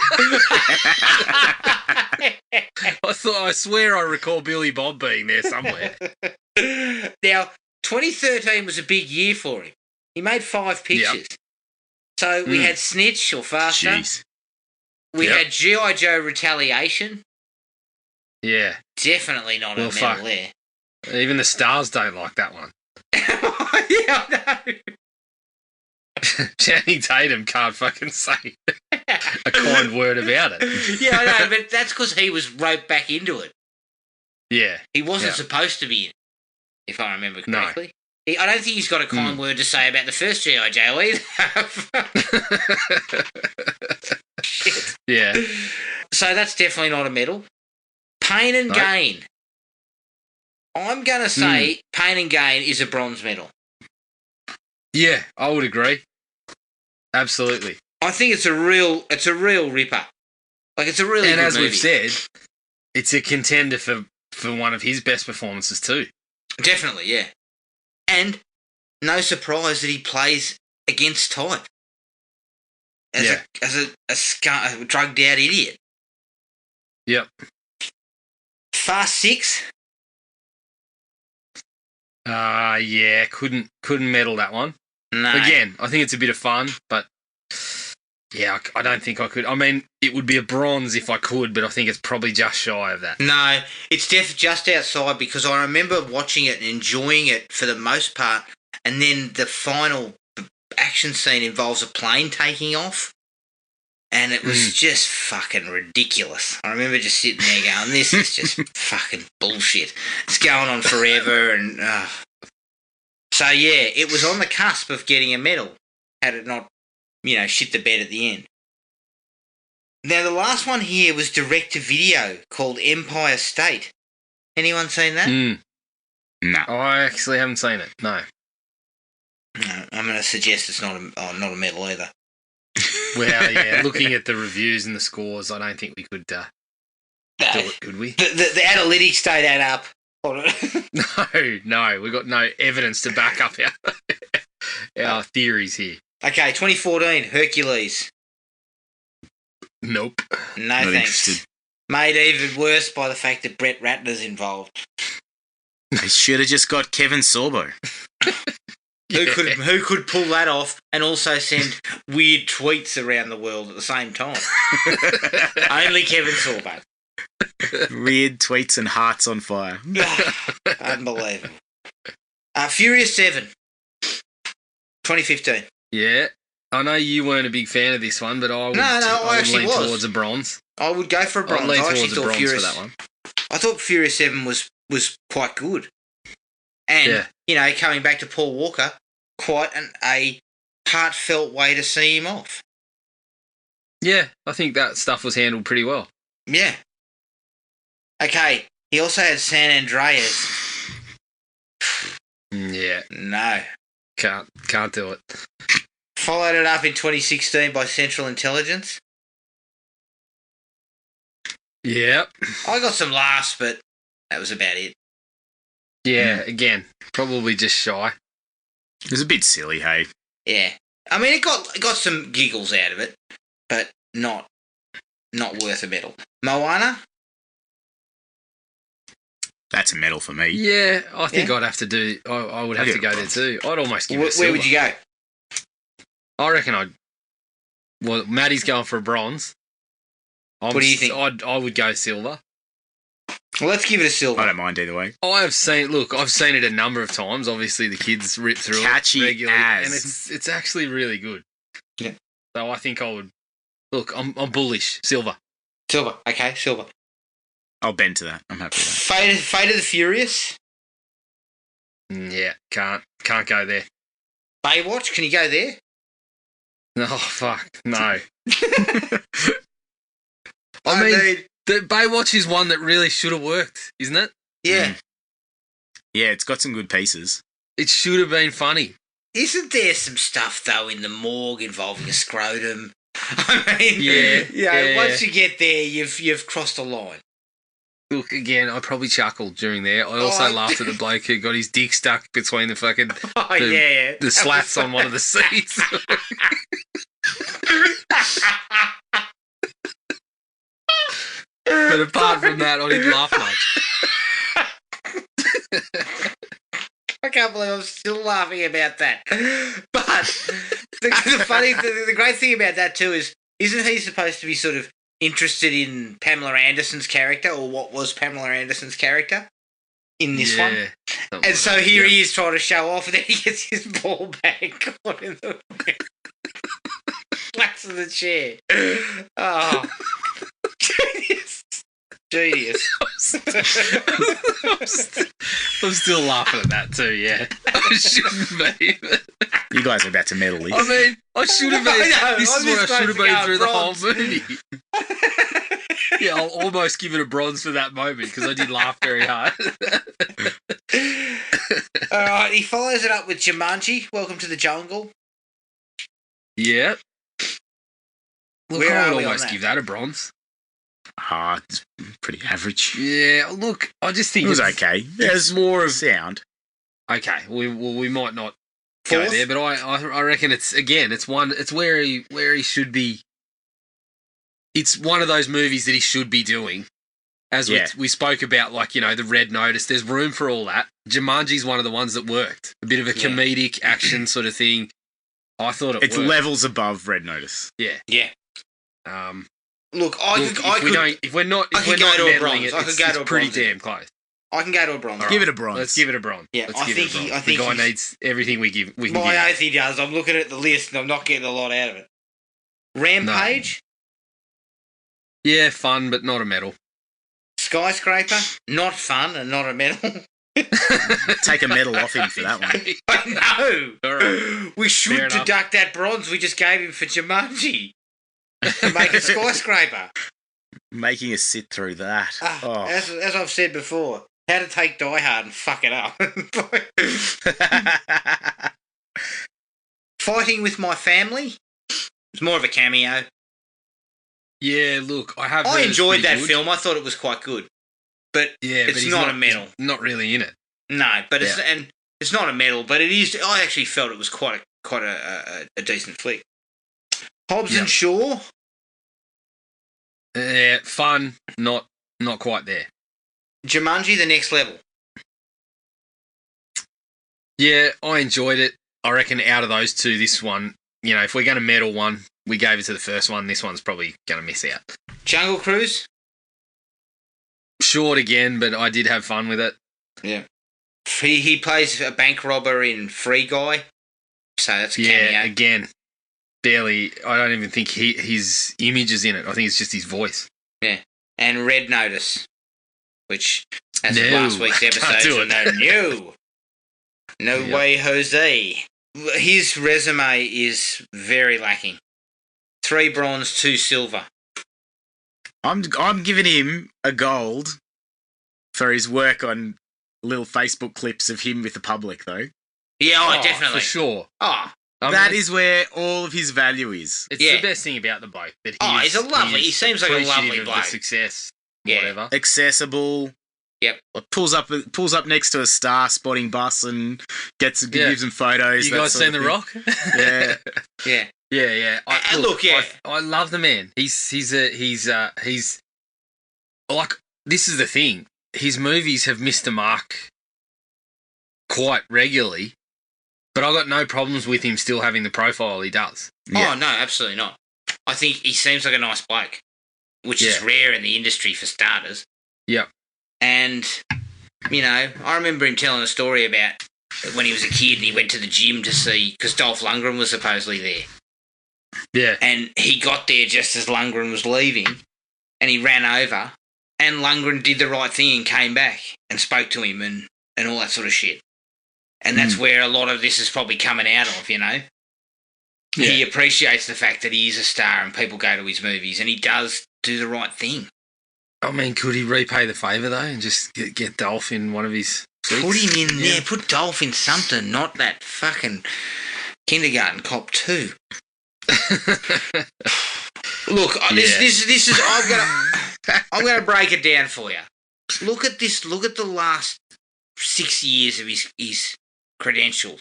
I swear I recall Billy Bob being there somewhere. Now, 2013 was a big year for him. He made 5 pictures. Yep. So we had Snitch or Faster. Jeez. We had G.I. Joe Retaliation. Yeah, Definitely not a medal there. even the stars don't like that one. Yeah, I know. Channing Tatum can't fucking say a kind word about it. Yeah, I know, but that's because he was roped back into it. Yeah. He wasn't supposed to be in it, if I remember correctly. No. I don't think he's got a kind word to say about the first G.I. Joe either. Shit. Yeah. So that's definitely not a medal. Pain and Gain. I'm going to say Pain and Gain is a bronze medal. Yeah, I would agree. Absolutely. I think it's a real ripper. Like, it's a really good movie. And as we've said, it's a contender for one of his best performances too. Definitely, yeah. And no surprise that he plays against type. As a drugged out idiot. Yep. Fast 6. Yeah, couldn't medal that one. No. Again, I think it's a bit of fun, but yeah, I don't think I could. I mean, it would be a bronze if I could, but I think it's probably just shy of that. No, it's just outside because I remember watching it and enjoying it for the most part, and then the final action scene involves a plane taking off, and it was just fucking ridiculous. I remember just sitting there going, this is just fucking bullshit. It's going on forever, and... So, yeah, it was on the cusp of getting a medal, had it not, shit the bed at the end. Now, the last one here was direct-to-video called Empire State. Anyone seen that? No. I actually haven't seen it, no. No, I'm going to suggest it's not a medal either. Well, yeah, looking at the reviews and the scores, I don't think we could do it, could we? The analytics don't add up. No, we've got no evidence to back up our theories here. Okay, 2014, Hercules. Nope. No Not thanks. interested. Made even worse by the fact that Brett Ratner's involved. They should have just got Kevin Sorbo. Who could pull that off and also send weird tweets around the world at the same time? Only Kevin Sorbo. Weird tweets and hearts on fire. Unbelievable. Furious 7. 2015. Yeah. I know you weren't a big fan of this one, but I would, I actually lean towards a bronze. I would go for a bronze. I'd lean towards a bronze for that one. I thought Furious 7 was quite good. And, coming back to Paul Walker, quite a heartfelt way to see him off. Yeah, I think that stuff was handled pretty well. Yeah. Okay, he also had San Andreas. Yeah. No. Can't do it. Followed it up in 2016 by Central Intelligence. Yep. I got some laughs, but that was about it. Yeah, again, probably just shy. It was a bit silly, hey? Yeah. I mean, it got some giggles out of it, but not worth a medal. Moana? That's a medal for me. Yeah, I think I'd have to do... I would have to go there too. I'd almost give it a silver. Where would you go? I reckon Well, Matty's going for a bronze. What do you think? I would go silver. Well, let's give it a silver. I don't mind either way. I've seen it a number of times. Obviously, the kids rip through Catchy it regularly, as. and it's actually really good. Yeah. So I think I would. Look, I'm bullish. Silver. Silver. Okay, silver. I'll bend to that. I'm happy with that. Fate of the Furious? Yeah, can't go there. Baywatch, can you go there? Oh, fuck. No. I mean, the Baywatch is one that really should have worked, isn't it? Yeah. Yeah, it's got some good pieces. It should have been funny. Isn't there some stuff, though, in the morgue involving a scrotum? I mean, Yeah. once you get there, you've crossed a line. Look, again, I probably chuckled during there. I also laughed at the bloke who got his dick stuck between the fucking the slats on one of the seats. But apart from that, I didn't laugh much. I can't believe I'm still laughing about that. But the great thing about that too is, isn't he supposed to be sort of interested in Pamela Anderson's character, or what was Pamela Anderson's character in this one? And so here he is trying to show off, and then he gets his ball bag caught in the flats of the chair. Oh, genius. I'm still laughing at that too, yeah. I shouldn't be. You guys are about to meddle this. I mean, I should have been. This is what I should have been through the whole movie. Yeah, I'll almost give it a bronze for that moment because I did laugh very hard. All right, he follows it up with Jumanji, Welcome to the Jungle. Yeah. Look, Where I are would we on almost that? give that a bronze. It's pretty average. Yeah, look, I just think It was okay. There's more of sound. Okay, we might not Fourth? go there, but I reckon it's where he should be. It's one of those movies that he should be doing. As we spoke about, like, you know, the Red Notice, there's room for all that. Jumanji's one of the ones that worked. A bit of a comedic action sort of thing. I thought it It's worked. levels above Red Notice. Yeah. Yeah. Look, if we're not I could go to a meddling bronze. it, I could it's go to a pretty bronze. damn close. I can go to a bronze. Give it a bronze. Let's give it a bronze. Yeah, Let's I give think it a bronze. I think the guy he's- needs everything we can give My him. oath he does. I'm looking at the list and I'm not getting a lot out of it. Rampage, Yeah, fun, but not a medal. Skyscraper, not fun and not a medal. Take a medal off him for that one. I know. All right. We should Fair enough. deduct that bronze we just gave him for Jumanji to make a skyscraper. Making us sit through that. As I've said before, how to take Die Hard and fuck it up. Fighting with My Family. It's more of a cameo. Yeah, look, I enjoyed that film. I thought it was quite good, but But it's not a medal. he's not really in it. No, but it's not a medal. But it is. I actually felt it was quite a decent flick. Hobbs and Shaw. Yeah, fun, not quite there. Jumanji, The Next Level. Yeah, I enjoyed it. I reckon out of those two, this one, you know, if we're going to medal one, we gave it to the first one. This one's probably going to miss out. Jungle Cruise. Short again, but I did have fun with it. Yeah. He plays a bank robber in Free Guy, so that's a cameo. Yeah, again, barely. I don't even think his image is in it. I think it's just his voice. Yeah. And Red Notice, which, as of No, last week's can't episode, do you'll it. know, no way, Jose. His resume is very lacking. 3 bronze, 2 silver. I'm giving him a gold for his work on little Facebook clips of him with the public, though. Yeah, definitely. For sure. Oh, That is where all of his value is. It's the best thing about the bloke. That he's a lovely. He seems like a lovely of bloke. the success, Yeah. whatever. Accessible. Yep. Pulls up next to a star spotting bus and gives him photos. You guys seen The Rock? Yeah. Yeah. Yeah. Look, yeah. I love the man. He's like, this is the thing. His movies have missed the mark quite regularly, but I got no problems with him still having the profile he does. Yeah. Oh no, absolutely not. I think he seems like a nice bloke, which is rare in the industry for starters. Yep. And, you know, I remember him telling a story about when he was a kid and he went to the gym to see, because Dolph Lundgren was supposedly there. Yeah. And he got there just as Lundgren was leaving and he ran over and Lundgren did the right thing and came back and spoke to him and all that sort of shit. And that's where a lot of this is probably coming out of, you know. Yeah. He appreciates the fact that he is a star and people go to his movies, and he does do the right thing. I mean, could he repay the favour, though, and just get Dolph in one of his flicks? Put him in there. Put Dolph in something, not that fucking Kindergarten Cop 2. Look, this is. I'm gonna break it down for you. Look at this. Look at the last 6 years of his credentials.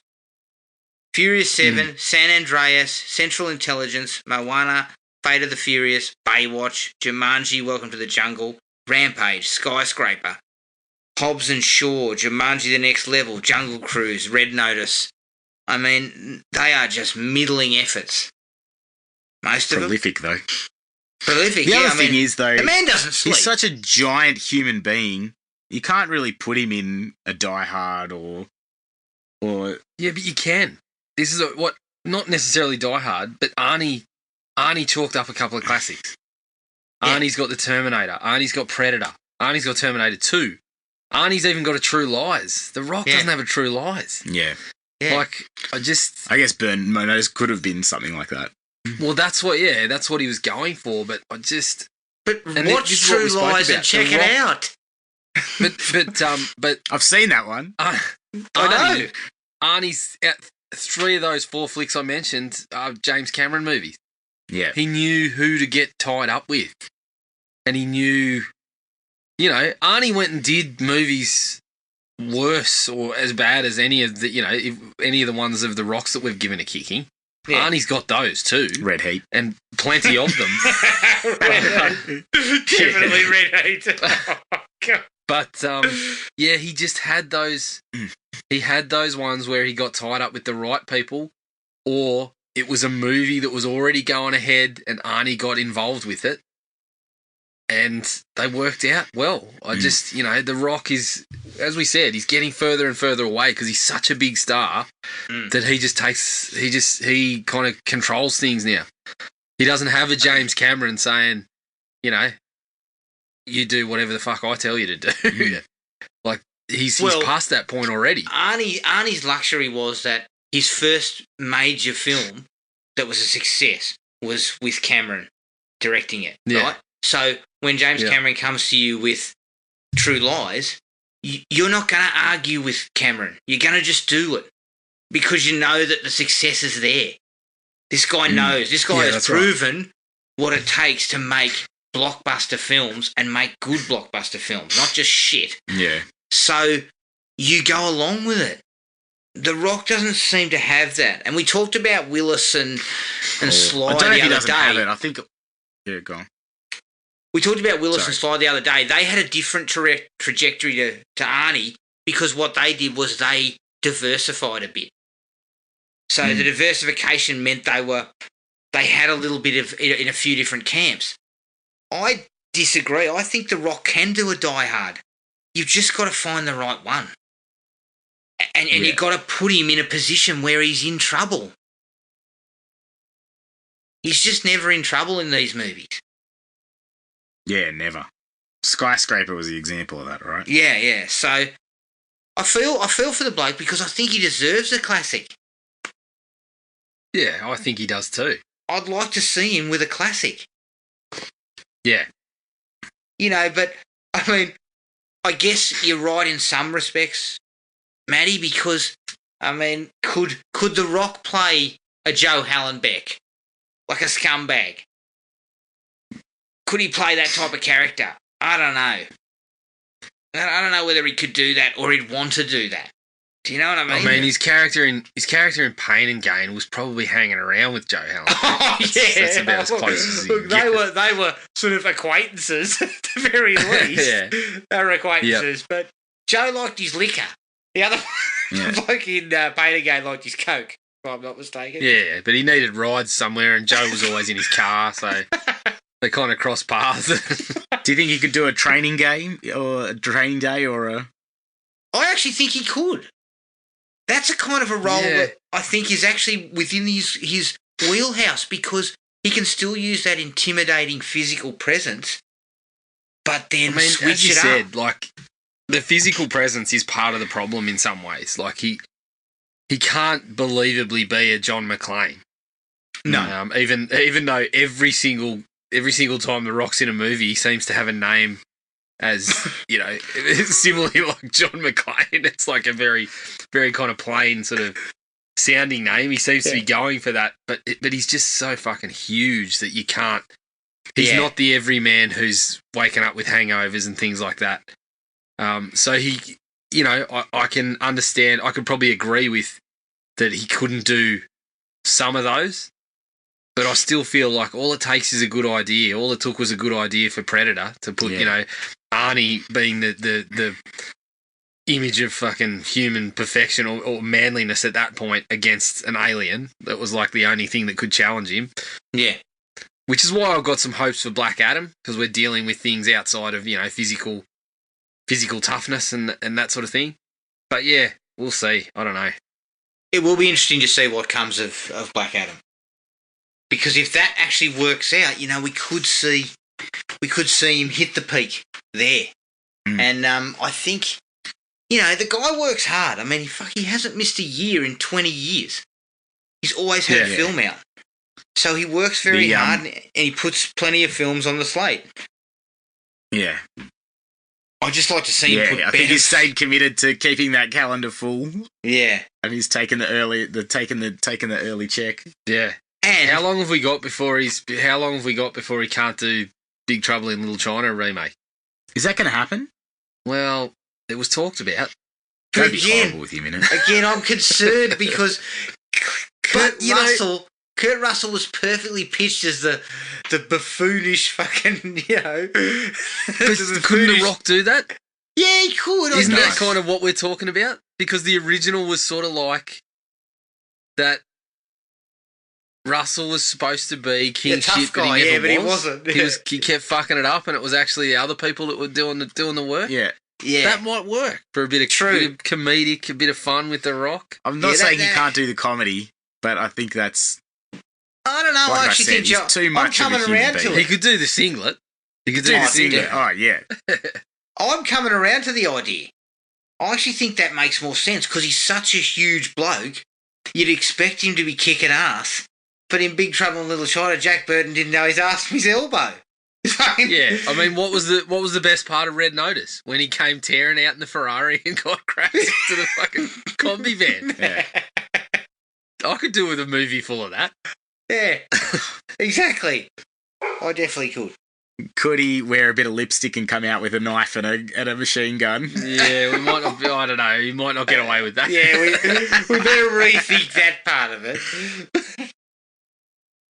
Furious 7, San Andreas, Central Intelligence, Moana, Fate of the Furious, Baywatch, Jumanji, Welcome to the Jungle, Rampage, Skyscraper, Hobbs and Shaw, Jumanji The Next Level, Jungle Cruise, Red Notice. I mean, they are just middling efforts. Most of them. Prolific, though. Prolific, the other thing is, though, the man doesn't sleep. He's such a giant human being. You can't really put him in a Die Hard or. Yeah, but you can. This is not necessarily Die Hard, but Arnie chalked up a couple of classics. Yeah. Arnie's got the Terminator. Arnie's got Predator. Arnie's got Terminator 2. Arnie's even got a True Lies. The Rock doesn't have a True Lies. Yeah. Like, I guess Burn Monos could have been something like that. Well, that's what he was going for, but I just... But watch True Lies and check it out. But I've seen that one. I know. Arnie's... 3 of those 4 flicks I mentioned are James Cameron movies. Yeah. He knew who to get tied up with. And he knew... You know, Arnie went and did movies worse or as bad as any of the ones of the Rocks that we've given a kicking. Yeah. Arnie's got those too. Red Heat. And plenty of them. Definitely Red Heat. Oh, God. But, he just had those... He had those ones where he got tied up with the right people, or it was a movie that was already going ahead and Arnie got involved with it, and they worked out well. The Rock is, as we said, he's getting further and further away because he's such a big star that he kind of controls things now. He doesn't have a James Cameron saying, you do whatever the fuck I tell you to do. Like, he's past that point already. Arnie's luxury was that his first major film that was a success was with Cameron directing it, right? So when James Cameron comes to you with True Lies, you're not going to argue with Cameron. You're going to just do it because you know that the success is there. This guy knows. This guy has proven what it takes to make blockbuster films and make good blockbuster films, not just shit. Yeah. So you go along with it. The Rock doesn't seem to have that. And we talked about Willis and Sly I don't know the if he other doesn't day. have it. I think... Yeah, go on. We talked about Willis and Sly the other day. They had a different trajectory to Arnie because what they did was they diversified a bit. So the diversification meant they had a little bit of in a few different camps. I disagree. I think The Rock can do a Die Hard. You've just got to find the right one. And you've got to put him in a position where he's in trouble. He's just never in trouble in these movies. Yeah, never. Skyscraper was the example of that, right? Yeah. So I feel for the bloke because I think he deserves a classic. Yeah, I think he does too. I'd like to see him with a classic. Yeah. But I mean, I guess you're right in some respects, Matty, because I mean, could The Rock play a Joe Hallenbeck, like a scumbag? Could he play that type of character? I don't know. I don't know whether he could do that or he'd want to do that. Do you know what I mean? I mean, his character in Pain and Gain was probably hanging around with Joe Hallenbeck. Oh, That's about as close as he they were sort of acquaintances at the very least. They were acquaintances, but Joe liked his liquor. The other bloke in Pain and Gain liked his coke, if I'm not mistaken. Yeah, but he needed rides somewhere, and Joe was always in his car, so they kind of crossed paths. Do you think he could do a training game or a training day or a... I actually think he could. That's a kind of a role that I think is actually within his wheelhouse because he can still use that intimidating physical presence, but then switch as you it said, up. like, the physical presence is part of the problem in some ways. Like, he can't believably be a John McClane. No. Even though every single time The Rock's in a movie, he seems to have a name as, similarly like John McClane. It's like a very, very kind of plain sort of sounding name. He seems to be going for that, but he's just so fucking huge that you can't. He's not the everyman who's waking up with hangovers and things like that. So he, I can understand. I could probably agree with that he couldn't do some of those, but I still feel like all it takes is a good idea. All it took was a good idea for Predator to put, Arnie being the image of fucking human perfection or manliness at that point against an alien. That was like the only thing that could challenge him. Yeah. Which is why I've got some hopes for Black Adam, because we're dealing with things outside of, physical toughness and that sort of thing. But yeah, we'll see. I don't know. It will be interesting to see what comes of Black Adam. Because if that actually works out, we could see him hit the peak there. And I think, the guy works hard. I mean, he hasn't missed a year in 20 years. He's always had a film out. So he works very hard and he puts plenty of films on the slate. Yeah. I'd just like to see him put I think he's stayed committed to keeping that calendar full. Yeah. And he's taken the early check. Yeah. And how long have we got before he can't do Big Trouble in Little China remake? Is that going to happen? Well, it was talked about. That'd be horrible with him in it. Again, I'm concerned because Kurt Russell was perfectly pitched as the buffoonish fucking, But couldn't The Rock do that? Yeah, he could. Isn't that kind of what we're talking about? Because the original was sort of like that Russell was supposed to be king shit, guy, but he never was. But he wasn't. He kept fucking it up, and it was actually the other people that were doing the work. Yeah. That might work for a bit of comedic, a bit of fun with The Rock. I'm not saying he can't do the comedy, but I think that's... I don't know. I actually think he's too much I'm coming around to it. He could do the singlet. He could do the singlet. Oh, yeah. I'm coming around to the idea. I actually think that makes more sense because he's such a huge bloke. You'd expect him to be kicking ass. But in Big Trouble in Little China, Jack Burton didn't know his ass from his elbow. Yeah, I mean, what was the best part of Red Notice? When he came tearing out in the Ferrari and got crashed into the fucking combi van. Yeah. I could do with a movie full of that. Yeah, exactly. I definitely could. Could he wear a bit of lipstick and come out with a knife and a machine gun? Yeah, we might not. I don't know. He might not get away with that. Yeah, we better rethink that part of it.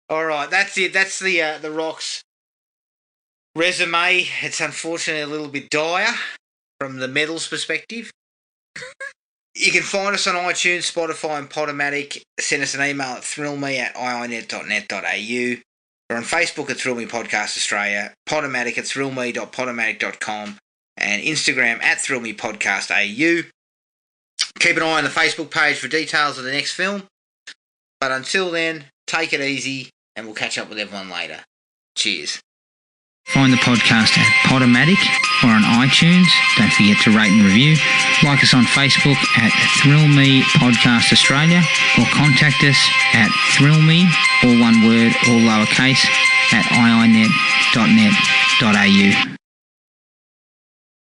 All right, that's it. That's the Rock's resume. It's unfortunately a little bit dire from the medals perspective. You can find us on iTunes, Spotify and Podomatic. Send us an email at thrillme@iinet.net.au. We're on Facebook at Thrill Me Podcast Australia, Podomatic at thrillme.podomatic.com, and Instagram at Thrill Me Podcast AU. Keep an eye on the Facebook page for details of the next film. But until then, take it easy, and we'll catch up with everyone later. Cheers. Find the podcast at Podomatic or on iTunes. Don't forget to rate and review. Like us on Facebook at Thrill Me Podcast Australia or contact us at thrillme, all one word, all lowercase, at iinet.net.au.